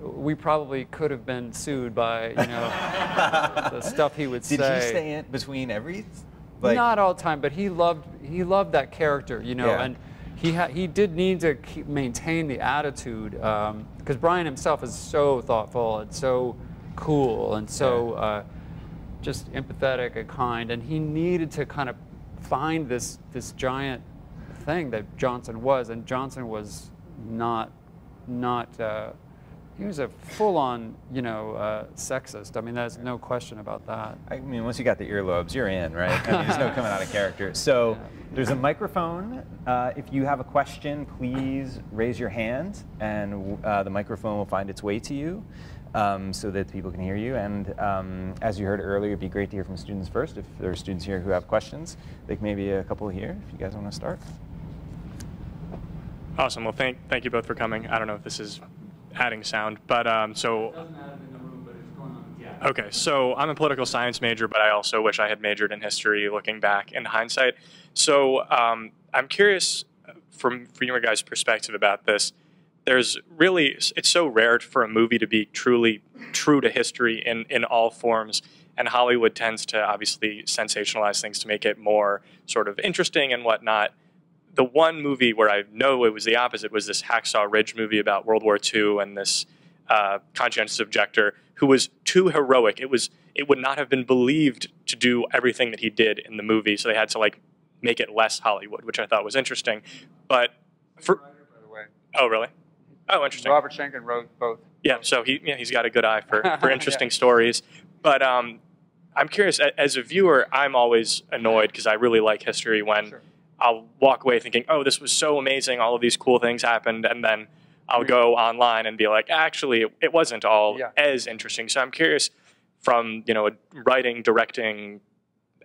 we probably could have been sued by, you know, the stuff he would say.
Did he stay in between every?
Not all the time, but he loved that character, you know, and he did need to maintain the attitude, because Brian himself is so thoughtful and so cool and so just empathetic and kind, and he needed to kind of find this giant thing that Johnson was, and Johnson was not he was a full-on, you know, sexist. I mean, there's no question about that.
I mean, once you got the earlobes, you're in, right? I mean, there's no coming out of character. So there's a microphone. If you have a question, please raise your hand, and the microphone will find its way to you, so that people can hear you. And as you heard earlier, it'd be great to hear from students first. If there are students here who have questions, like maybe a couple here, if you guys want to start.
Awesome. Well, thank you both for coming. I don't know if this is adding sound, but so.
It doesn't add in the room, but it's going on. Yeah.
Okay, so I'm a political science major, but I also wish I had majored in history, looking back in hindsight. So I'm curious from your guys' perspective about this. There's really, it's so rare for a movie to be truly true to history in all forms, and Hollywood tends to obviously sensationalize things to make it more sort of interesting and whatnot. the one movie where I know it was the opposite was this Hacksaw Ridge movie about World War II and this conscientious objector who was too heroic. It would not have been believed to do everything that he did in the movie, so they had to like make it less Hollywood, which I thought was interesting. But for
By the way.
oh really? Oh, interesting.
Robert Schenken wrote both.
Yeah, so he's got a good eye for interesting stories. But I'm curious, as a viewer, I'm always annoyed because I really like history when I'll walk away thinking, oh, this was so amazing, all of these cool things happened, and then I'll go online and be like, actually, it wasn't all as interesting. So I'm curious from, a writing, directing,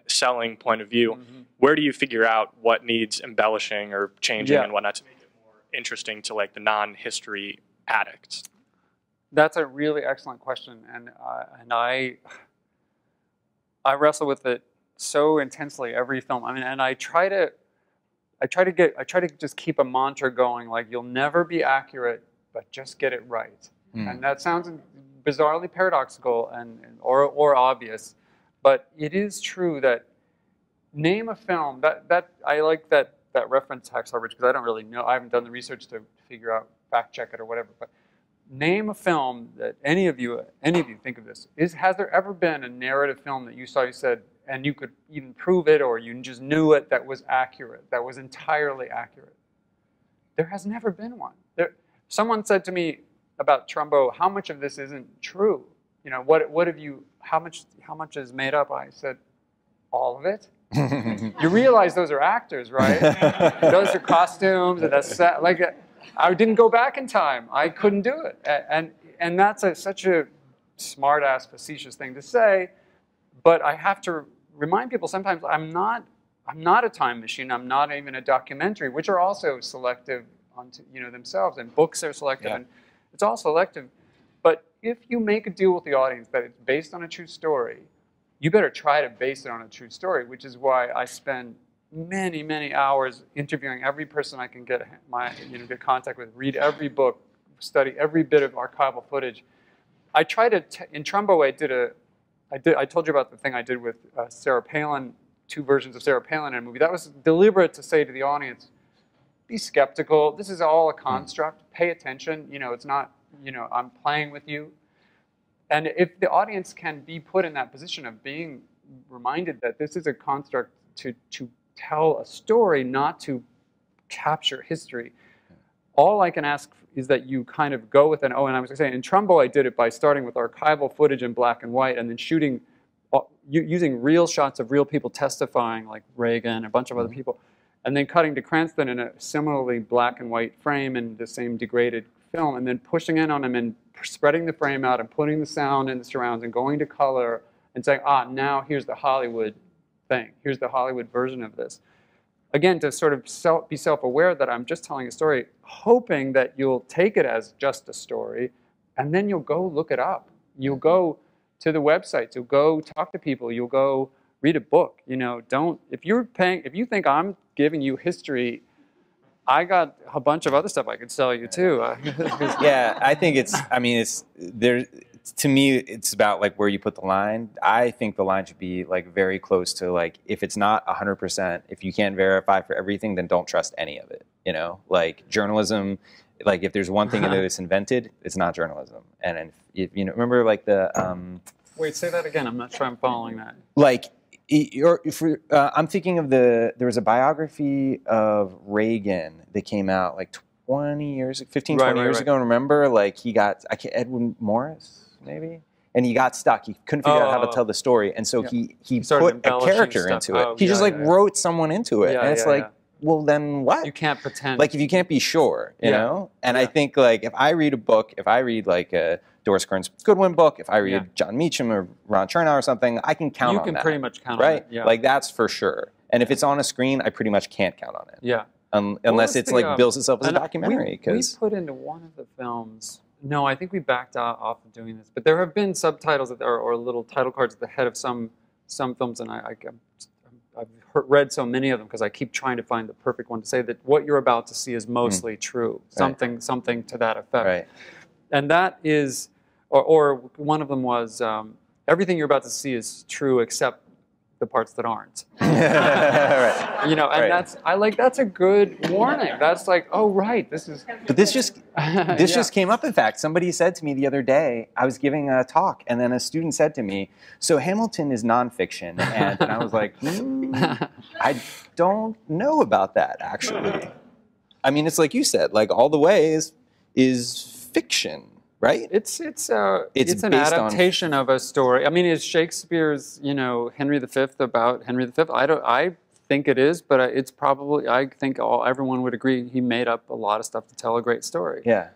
selling point of view, where do you figure out what needs embellishing or changing and whatnot to make it more interesting to like the non-history addicts?
That's a really excellent question, and I wrestle with it so intensely every film. I mean, and I try to just keep a mantra going, like you'll never be accurate, but just get it right. And that sounds bizarrely paradoxical or obvious, but it is true that name a film that I like that reference Hacksaw Ridge because I don't really know. I haven't done the research to figure out, fact check it or whatever, but. Name a film that any of you think of this. Has there ever been a narrative film that you saw, you said, and you could even prove it or you just knew it, that was accurate, that was entirely accurate? There has never been one. Someone said to me about Trumbo, how much of this isn't true? What have you, how much is made up? I said, all of it. You realize those are actors, right? Those are costumes, and that's like I didn't go back in time. I couldn't do it, and that's such a smart-ass, facetious thing to say. But I have to remind people sometimes I'm not a time machine. I'm not even a documentary, which are also selective onto themselves, and books are selective, and it's all selective. But if you make a deal with the audience that it's based on a true story, you better try to base it on a true story, which is why I spend many, many hours interviewing every person I can get contact with, read every book, study every bit of archival footage. I try to, in Trumbo, I told you about the thing I did with Sarah Palin, 2 versions of Sarah Palin in a movie. That was deliberate to say to the audience, be skeptical. This is all a construct. Pay attention. It's not, I'm playing with you. And if the audience can be put in that position of being reminded that this is a construct to tell a story, not to capture history. All I can ask is that you kind of go with and I was saying, in Trumbo, I did it by starting with archival footage in black and white and then shooting, using real shots of real people testifying, like Reagan, a bunch of other people, and then cutting to Cranston in a similarly black and white frame in the same degraded film, and then pushing in on him and spreading the frame out and putting the sound in the surrounds and going to color and saying, now here's the Hollywood thing. Here's the Hollywood version of this. Again, to sort of be self-aware that I'm just telling a story, hoping that you'll take it as just a story, and then you'll go look it up. You'll go to the websites. You'll go talk to people. You'll go read a book. If you think I'm giving you history, I got a bunch of other stuff I could sell you too.
Yeah, I think to me, it's about like where you put the line. I think the line should be like very close to like, if it's not 100%, if you can't verify for everything, then don't trust any of it. Like journalism, like if there's one thing in there that's invented, it's not journalism. And if, remember like the
Wait, say that again. I'm not sure I'm following that.
Like, I'm thinking of there was a biography of Reagan that came out like 20 years ago. And remember, like Edwin Morris, maybe? And he got stuck. He couldn't figure out how to tell the story. And so he put a character into it. He just wrote someone into it. And it's well, then what?
You can't pretend.
Like if you can't be sure, you know? And I think like if I read a book, if I read like a Doris Kearns Goodwin book, if I read John Meacham or Ron Chernow or something, I can count on that. You can
pretty much count on it.
Right? Like that's for sure. And if it's on a screen, I pretty much can't count on it.
Yeah.
Unless it's like bills itself as a documentary.
We put into one of the films, no, I think we backed off of doing this, but there have been subtitles or little title cards at the head of some films, and I've read so many of them because I keep trying to find the perfect one to say that what you're about to see is mostly true, something to that effect.
Right.
And that is, or one of them was, everything you're about to see is true except the parts that aren't.
Right.
You know, and
Right.
that's a good warning. That's like, oh right, this is.
But this just
Yeah.
just came up. In fact, somebody said to me the other day, I was giving a talk, and then a student said to me, "So Hamilton is nonfiction," and I was like, I don't know about that actually. I mean, it's like you said, like All the Way is fiction, right?
It's an
based on-
adaptation of a story. I mean, is Shakespeare's, you know, Henry V about Henry V? I think it is, but it's probably, I think everyone would agree he made up a lot of stuff to tell a great story.
Yeah.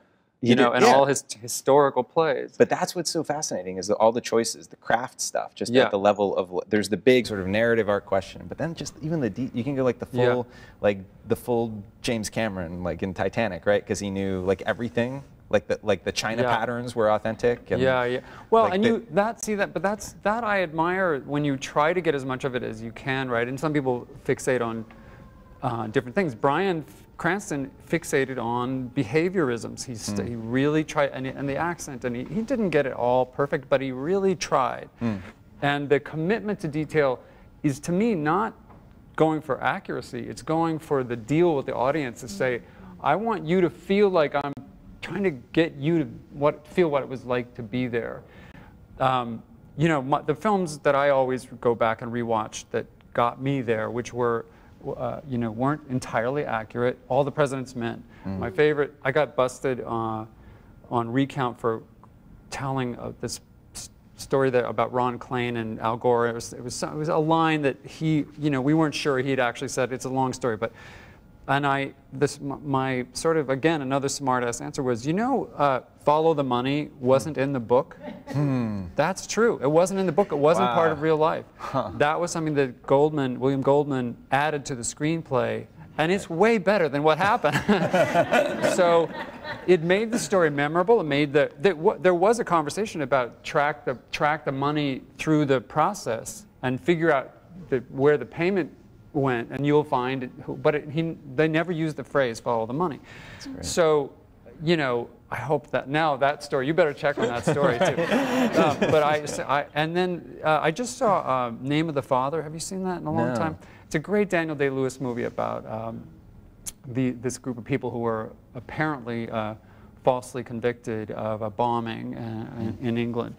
You know, and
yeah.
all his historical plays.
But that's what's so fascinating is all the choices, the craft stuff, just
Yeah.
at the level of, there's the big sort of narrative arc question, but then just even you can go like the full James Cameron, like in Titanic, right? Because he knew like everything, like the China
Yeah.
patterns were authentic. And
Yeah. Well,
like
and that I admire when you try to get as much of it as you can, right? And some people fixate on different things. Bryan Cranston fixated on behaviorisms. He really tried, and the accent, and he didn't get it all perfect, but he really tried. And the commitment to detail is, to me, not going for accuracy. It's going for the deal with the audience to say, I want you to feel like I'm trying to get you to feel what it was like to be there. You know, the films that I always go back and rewatch that got me there, which were you know, weren't entirely accurate. All the President's Men. My favorite, I got busted on recount for telling this story about Ron Klain and Al Gore. It was a line that he, you know, we weren't sure he had actually said. It's a long story, but, and my sort of, again, another smart-ass answer was, you know, Follow the Money wasn't in the book. That's true. It wasn't in the book. It wasn't part of real life. That was something that William Goldman added to the screenplay, and it's way better than what happened. So it made the story memorable. It made there was a conversation about track the money through the process and figure out where the payment went, and you'll find it. But they never used the phrase "follow the money." So, you know, I hope that now that story, you better check on that story too. But I just saw Name of the Father. Have you seen that in a long time? It's a great Daniel Day-Lewis movie about this group of people who were apparently falsely convicted of a bombing in England.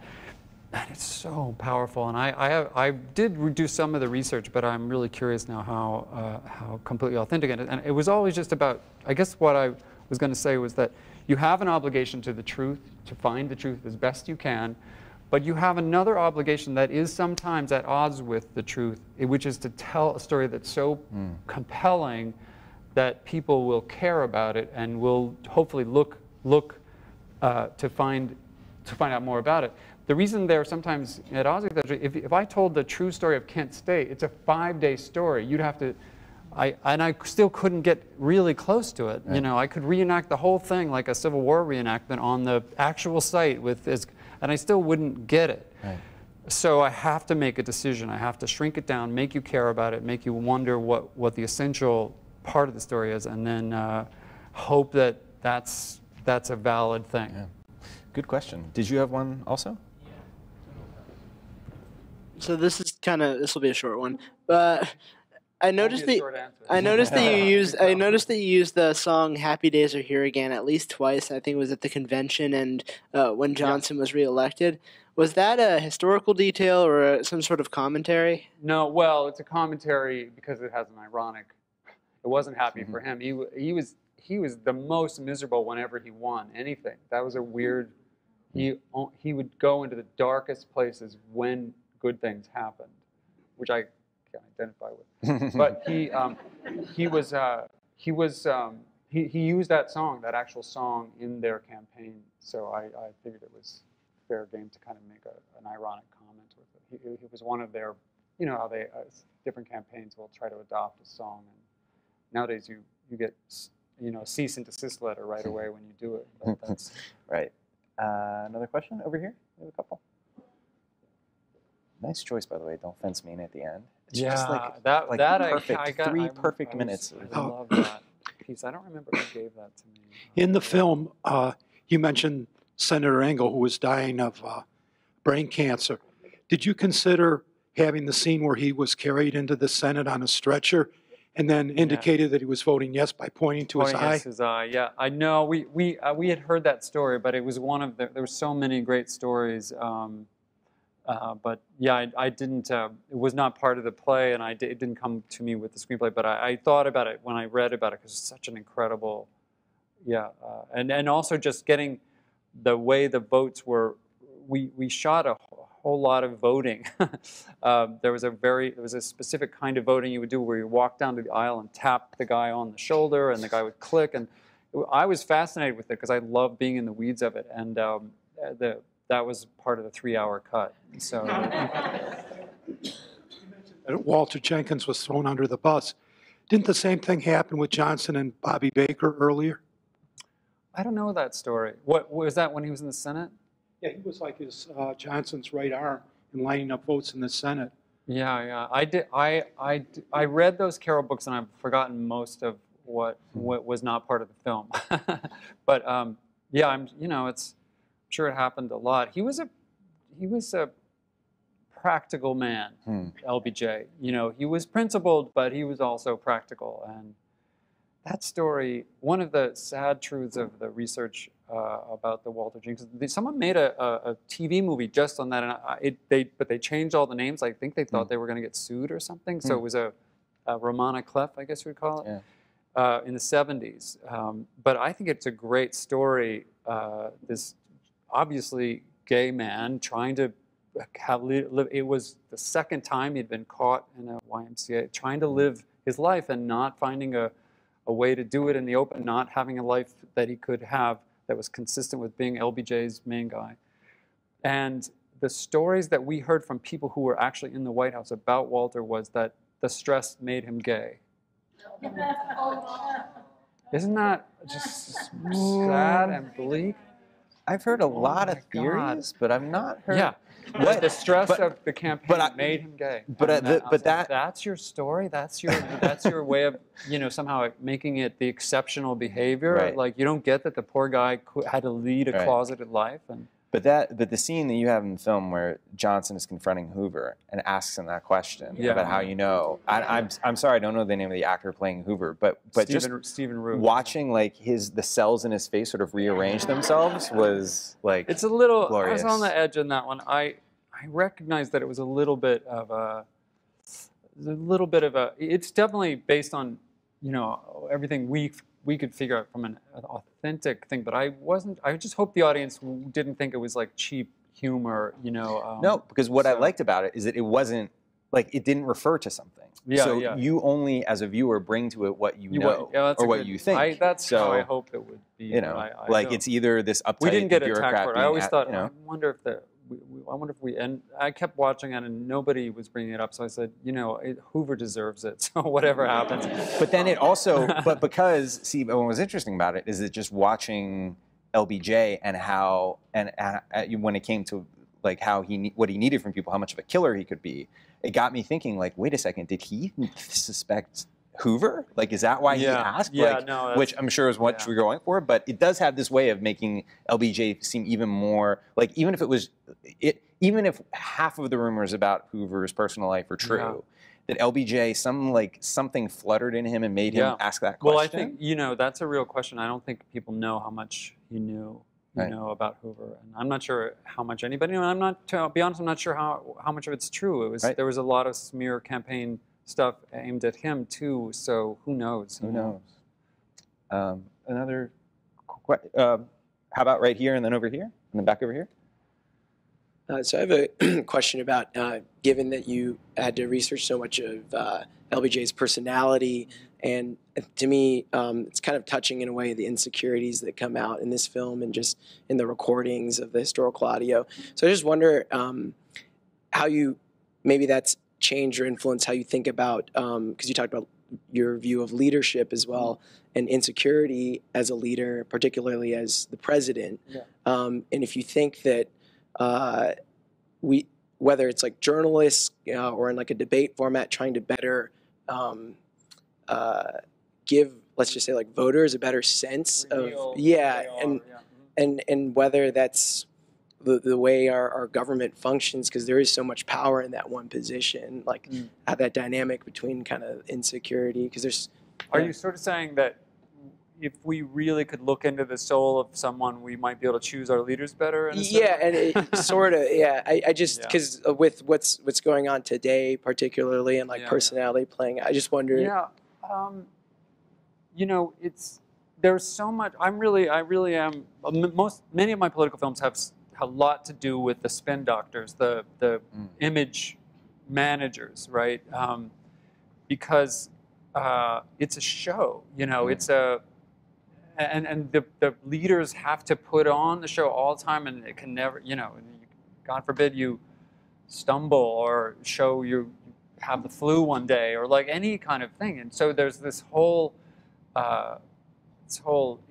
And it's so powerful. And I did do some of the research, but I'm really curious now how completely authentic it is. And it was always just about, I guess what I was going to say was that you have an obligation to the truth, to find the truth as best you can, but you have another obligation that is sometimes at odds with the truth, which is to tell a story that's so compelling that people will care about it and will hopefully look to find out more about it. The reason they're sometimes at odds with that, if I told the true story of Kent State, it's a 5-day story. You'd have to. I still couldn't get really close to it. Right. You know, I could reenact the whole thing like a Civil War reenactment on the actual site and I still wouldn't get it. Right. So I have to make a decision. I have to shrink it down, make you care about it, make you wonder what the essential part of the story is, and then hope that that's a valid thing.
Yeah. Good question. Did you have one also?
So this will be a short one, but I noticed that you used the song "Happy Days Are Here Again" at least twice. I think it was at the convention and when Johnson was reelected. Was that a historical detail or some sort of commentary?
No, well, it's a commentary because it has an ironic. It wasn't happy for him. He was the most miserable whenever he won anything. That was a weird. He would go into the darkest places when good things happened, which I can identify with. But he used that song, that actual song, in their campaign. So I figured it was fair game to kind of make an ironic comment with it. He was one of their, you know how they different campaigns will try to adopt a song, and nowadays you get a cease and desist letter right away when you do it. But that's
right. Another question over here. We have a couple. Nice choice, by the way. Don't fence me in at the end. It's just like perfect.
I got
3 perfect minutes.
I love that piece. I don't remember who gave that to me.
In the film, you mentioned Senator Engel, who was dying of brain cancer. Did you consider having the scene where he was carried into the Senate on a stretcher and then indicated that he was voting yes by pointing to his
Pointing
eye?
at his eye, yeah. I know. We had heard that story, but it was one of the. There were so many great stories. But yeah, I didn't. It was not part of the play, and it didn't come to me with the screenplay. But I thought about it when I read about it because it's such an incredible. Yeah, and also just getting the way the votes were. We shot a whole lot of voting. There was a specific kind of voting you would do where you walk down to the aisle and tap the guy on the shoulder, and the guy would click. And I was fascinated with it because I love being in the weeds of it. And that was part of the 3-hour cut. So
Walter Jenkins was thrown under the bus. Didn't the same thing happen with Johnson and Bobby Baker earlier?
I don't know that story. What was that when he was in the Senate?
Yeah, he was like his Johnson's right arm in lining up votes in the Senate.
Yeah. I did. I read those Carol books, and I've forgotten most of what was not part of the film. But yeah, it's. I'm sure it happened a lot. He was a practical man, LBJ. He was principled, but he was also practical. And that story, one of the sad truths of the research about the Walter Jenkins, someone made a TV movie just on that, and but they changed all the names. I think they thought they were going to get sued or something. So it was a Romana Clef, I guess you would call it, in the 70s. But I think it's a great story. This obviously gay man trying to live. It was the second time he'd been caught in a YMCA, trying to live his life and not finding a way to do it in the open, not having a life that he could have that was consistent with being LBJ's main guy. And the stories that we heard from people who were actually in the White House about Walter was that the stress made him gay. Isn't that just sad and bleak?
I've heard a lot of theories, but I've not heard.
Yeah, the stress of the campaign made him gay.
That's
your story. That's your way of somehow making it the exceptional behavior.
Right.
Like you don't get that the poor guy had to lead a closeted life. And
but the scene that you have in the film where Johnson is confronting Hoover and asks him that question about how you know. I'm sorry, I don't know the name of the actor playing Hoover, but
Stephen Root.
Watching the cells in his face sort of rearrange themselves was like
it's a little
glorious.
I was on the edge in that one. I recognized that it was a little bit of a. It's definitely based on everything we could figure out from an authentic thing, but I just hope the audience didn't think it was like cheap humor,
No, because what I liked about it is that it wasn't like it didn't refer to something. You only, as a viewer, bring to it what you know or what you think.
That's how I hope it would be.
It's either this uptight
we didn't get
bureaucrat
attacked for it. I always thought,
I
wonder if we, and I kept watching it and nobody was bringing it up. So I said, Hoover deserves it. So whatever happens.
But then it also, because what was interesting about it is that just watching LBJ and how, when it came to like how what he needed from people, how much of a killer he could be, it got me thinking like, wait a second, did he suspect Hoover? Like, is that why he asked?
Yeah,
which I'm sure is what we're going for, but it does have this way of making LBJ seem even more like, even if half of the rumors about Hoover's personal life are true, that LBJ something fluttered in him and made him ask that question.
Well, I think that's a real question. I don't think people know how much he knew. About Hoover, and I'm not sure how much anybody knew. And to be honest, I'm not sure how much of it's true. There was a lot of smear campaign stuff aimed at him too. So who knows?
Who knows? Another. How about right here and then over here, and then back over here?
So I have a question about, given that you had to research so much of LBJ's personality, and to me, it's kind of touching in a way the insecurities that come out in this film and just in the recordings of the historical audio. So I just wonder how maybe that's changed or influenced how you think about, because you talked about your view of leadership as well, and insecurity as a leader, particularly as the president. And if you think that whether it's like journalists or in like a debate format, trying to better give, let's just say, like voters a better sense of and whether that's the way our government functions, because there is so much power in that one position, like how that dynamic between kind of insecurity, because there's...
Are you sort of saying that if we really could look into the soul of someone, we might be able to choose our leaders better? In a
Yeah,
sense?
and it sort of, yeah. I just, because with what's going on today, particularly, and like personality playing, I just wonder.
Yeah, you know, there's so much. I really am. Many of my political films have a lot to do with the spin doctors, the image managers, right? Because it's a show, you know. It's a and the leaders have to put on the show all the time, and it can never, you know, God forbid you stumble or show you have the flu one day or like any kind of thing. And so there's this whole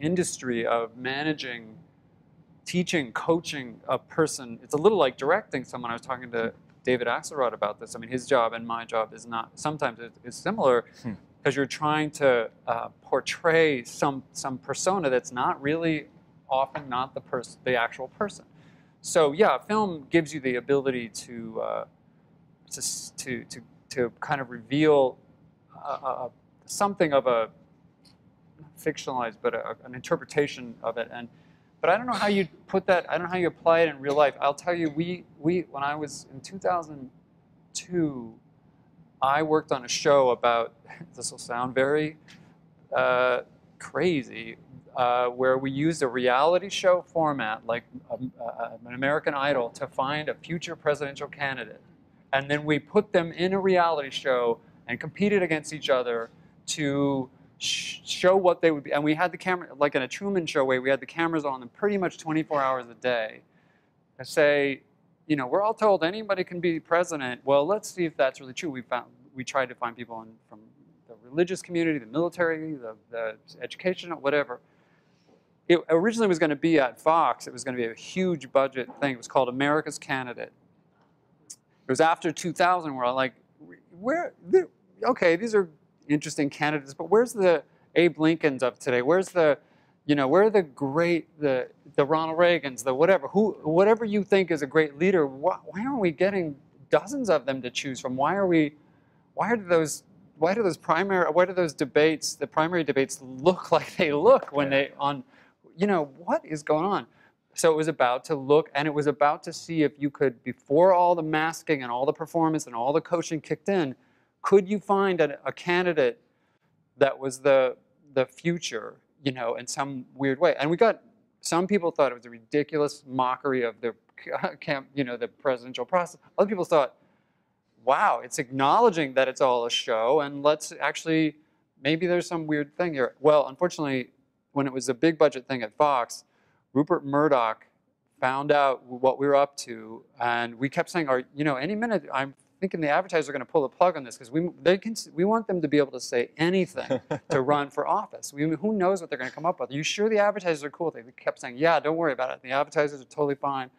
industry of managing, teaching, coaching a person. It's a little like directing someone. I was talking to David Axelrod about this. I mean, his job and my job is not, sometimes it's similar, because you're trying to portray some persona that's not really, often not the actual person. So yeah, film gives you the ability to kind of reveal something of a, not fictionalized, but an interpretation of it. But I don't know how you put that. I don't know how you apply it in real life. I'll tell you, when I was in 2002, I worked on a show about, this will sound very crazy, where we used a reality show format, like an American Idol, to find a future presidential candidate. And then we put them in a reality show and competed against each other to show what they would be. And we had the camera, like in a Truman Show way, we had the cameras on them pretty much 24 hours a day. To say, you know, we're all told anybody can be president. Well, let's see if that's really true. We tried to find people from the religious community, the military, the educational, whatever. It originally was going to be at Fox. It was going to be a huge budget thing. It was called America's Candidate. It was after 2000 where I'm like, okay, these are interesting candidates, but where's the Abe Lincolns of today? Where's the, you know, where are the great, the Ronald Reagans, the whatever, whatever you think is a great leader, why aren't we getting dozens of them to choose from? Why do those debates, the primary debates, look like they look when they you know, what is going on? So it was about to look, and it was about to see if you could, before all the masking and all the performance and all the coaching kicked in, could you find a candidate that was the future, you know, in some weird way? And some people thought it was a ridiculous mockery of the you know, the presidential process. Other people thought, wow, it's acknowledging that it's all a show, and let's actually, maybe there's some weird thing here. Well, unfortunately, when it was a big budget thing at Fox, Rupert Murdoch found out what we were up to, and we kept saying, you know, any minute, I'm thinking the advertisers are going to pull the plug on this, because we want them to be able to say anything to run for office. Who knows what they're going to come up with? Are you sure the advertisers are cool? They kept saying, yeah, don't worry about it. The advertisers are totally fine.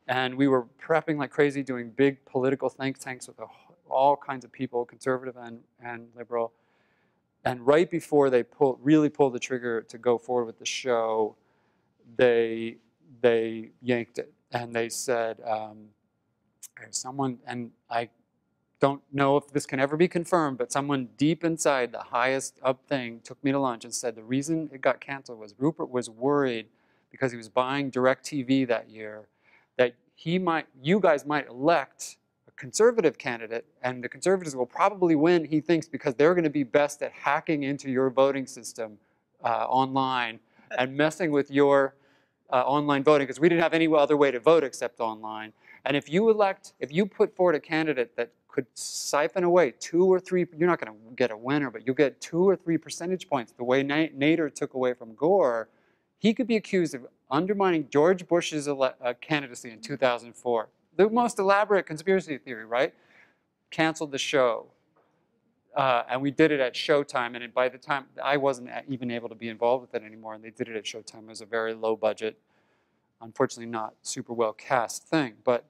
And we were prepping like crazy, doing big political think tanks with all kinds of people, conservative and liberal. And right before they really pulled the trigger to go forward with the show, they yanked it. And they said, someone, and I don't know if this can ever be confirmed, but someone deep inside the highest up thing took me to lunch and said the reason it got canceled was Rupert was worried, because he was buying DirecTV that year, that you guys might elect a conservative candidate, and the conservatives will probably win, he thinks, because they're going to be best at hacking into your voting system online and messing with your online voting, because we didn't have any other way to vote except online. And if you put forward a candidate that could siphon away 2 or 3, you're not going to get a winner, but you'll get 2 or 3 percentage points, the way Nader took away from Gore, he could be accused of undermining George Bush's candidacy in 2004. The most elaborate conspiracy theory, right? Canceled the show. And we did it at Showtime, and by the time, I wasn't even able to be involved with it anymore, and they did it at Showtime. It was a very low budget, unfortunately not super well cast thing, but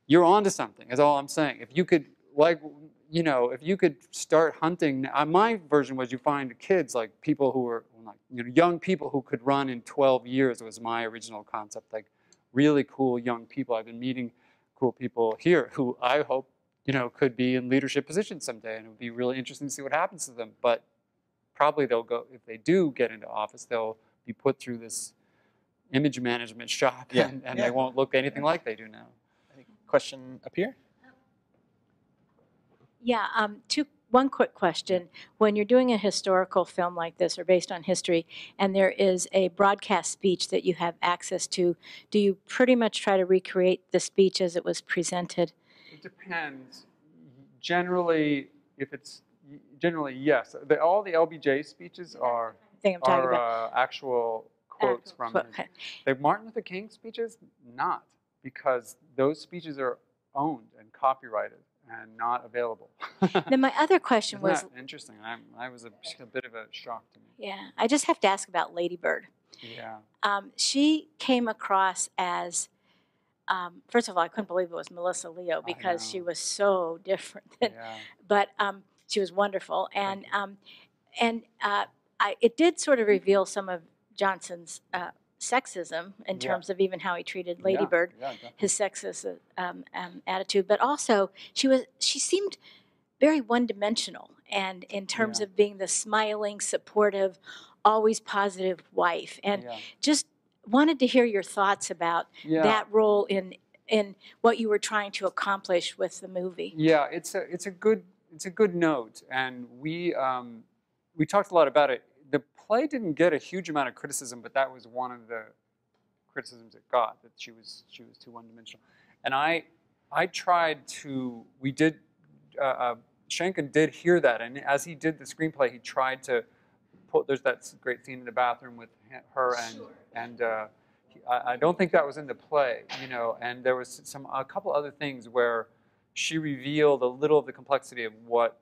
you're onto something, is all I'm saying. If you could, like, you know, if you could start hunting, my version was you find kids, like people who were, you know, young people who could run in 12 years was my original concept. Like, really cool young people. I've been meeting cool people here who I hope, could be in leadership positions someday, and it would be really interesting to see what happens to them. But probably they'll go, if they do get into office, they'll be put through this image management shop, and they won't look anything like they do now.
Any question up here?
Yeah, one quick question. When you're doing a historical film like this or based on history, and there is a broadcast speech that you have access to, do you pretty much try to recreate the speech as it was presented?
It depends. Generally, yes. All the LBJ speeches are actual quotes from him. The Martin Luther King speeches, not, because those speeches are owned and copyrighted and not available.
Then my other question was...
Isn't that interesting? I was a bit of a shock to me.
Yeah, I just have to ask about Lady Bird.
Yeah.
She came across as, first of all, I couldn't believe it was Melissa Leo because she was so different. But she was wonderful. And it did sort of reveal some of Johnson's sexism in terms of even how he treated Lady Bird, his sexist attitude. But also, she seemed very one-dimensional, and in terms of being the smiling, supportive, always positive wife. And just wanted to hear your thoughts about that role in what you were trying to accomplish with the movie.
Yeah, it's a good note, and we talked a lot about it. The play didn't get a huge amount of criticism, but that was one of the criticisms it got, that she was too one-dimensional. And I tried to, Schenken did hear that, and as he did the screenplay, he tried to put, there's that great scene in the bathroom with her, and I don't think that was in the play, and there was a couple other things where she revealed a little of the complexity of what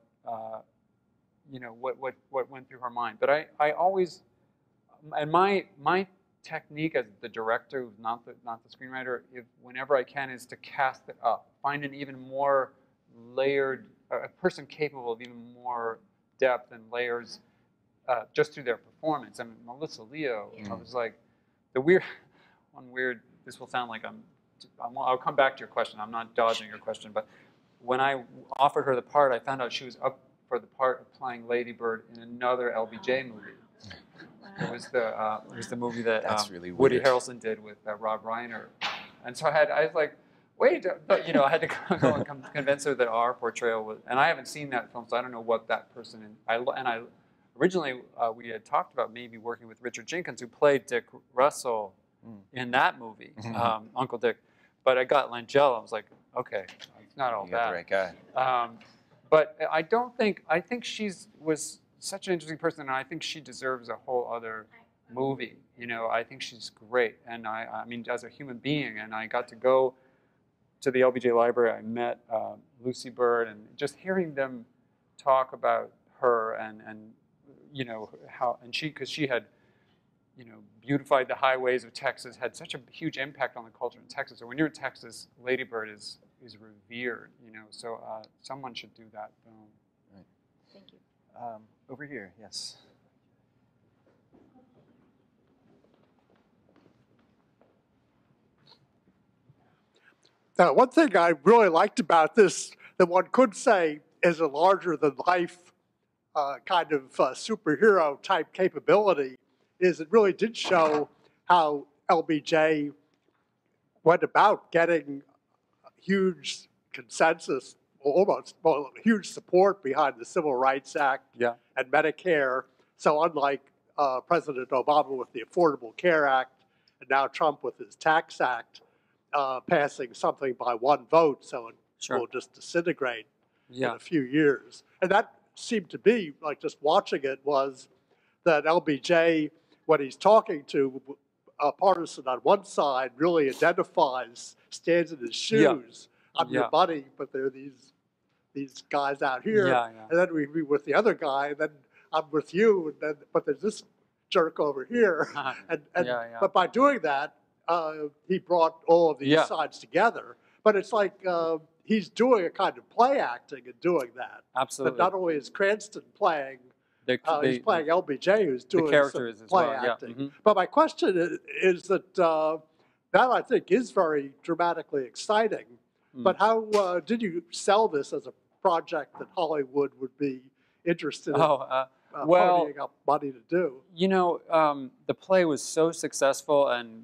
went through her mind. But I always, and my technique as the director, who's not the screenwriter, whenever I can, is to cast it up, find an even more layered, a person capable of even more depth and layers just through their performance. I mean, Melissa Leo, I was like, this will sound like I'll come back to your question. I'm not dodging your question, but when I offered her the part, I found out she was up for the part of playing Lady Bird in another LBJ movie. It was the movie that
really
Woody Harrelson did with Rob Reiner, and so I was like, wait, I had to go and convince her that our portrayal was, and I haven't seen that film, so I don't know what that person. Originally we had talked about maybe working with Richard Jenkins, who played Dick Russell in that movie, Uncle Dick, but I got Langella. I was like, okay, it's not all
you
bad.
got the right guy.
But I think was such an interesting person, and I think she deserves a whole other movie. I think she's great, and I mean, as a human being, and I got to go to the LBJ library. I met Lucy Bird, and just hearing them talk about her and how, and because she had, beautified the highways of Texas, had such a huge impact on the culture in Texas. So when you're in Texas, Lady Bird is revered, so someone should do that film.
Right.
Thank you.
Over here, yes.
Now, one thing I really liked about this that one could say is a larger-than-life kind of superhero-type capability is it really did show how LBJ went about getting huge consensus, huge support behind the Civil Rights Act and Medicare. So unlike President Obama with the Affordable Care Act, and now Trump with his Tax Act, passing something by one vote, so it will just disintegrate in a few years. And that seemed to be, like just watching it, was that LBJ, when he's talking to a partisan on one side, really identifies, stands in his shoes. I'm your buddy, but there are these guys out here. And then we be with the other guy, and then I'm with you, and but there's this jerk over here. But by doing that, he brought all of these sides together. But it's like he's doing a kind of play acting and doing that.
Absolutely.
But not only is Cranston playing, he's playing LBJ, who's doing some play acting. But my question is that that I think is very dramatically exciting. But how did you sell this as a project that Hollywood would be interested in partying up money to do?
You know, the play was so successful, and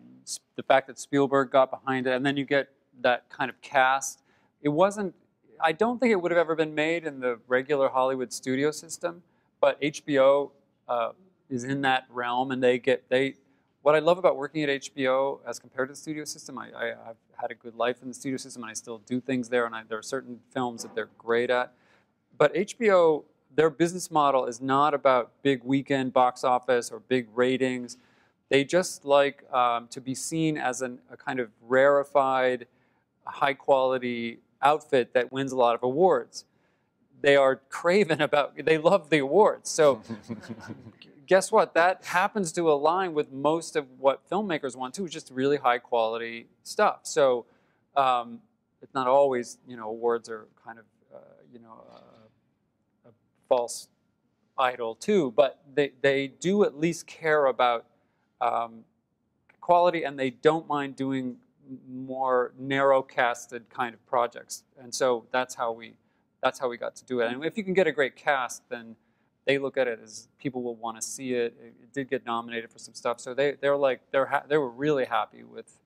the fact that Spielberg got behind it, and then you get that kind of cast. It wasn't, I don't think it would have ever been made in the regular Hollywood studio system, but HBO is in that realm, and what I love about working at HBO as compared to the studio system, I've had a good life in the studio system, and I still do things there, and there are certain films that they're great at. But HBO, their business model is not about big weekend box office or big ratings. They just like to be seen as a kind of rarefied, high-quality outfit that wins a lot of awards. They are craven about, they love the awards. So guess what? That happens to align with most of what filmmakers want too, which is just really high-quality stuff. So it's not always, you know, awards are kind of, you know, a false idol too, but they do at least care about quality, and they don't mind doing more narrow-casted kind of projects. And so that's how we got to do it. And if you can get a great cast, then they look at it as people will want to see it. It did get nominated for some stuff, so they were really happy with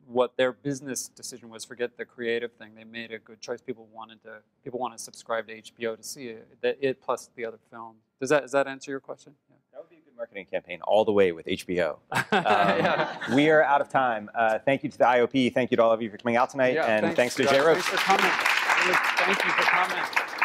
what their business decision was. Forget the creative thing; they made a good choice. People wanted to subscribe to HBO to see it plus the other films. Does that answer your question? Yeah.
That would be a good marketing campaign, all the way with HBO. We are out of time. Thank you to the IOP. Thank you to all of you for coming out tonight, and thanks to Jay Roach.
Thanks for coming. Thank you for coming.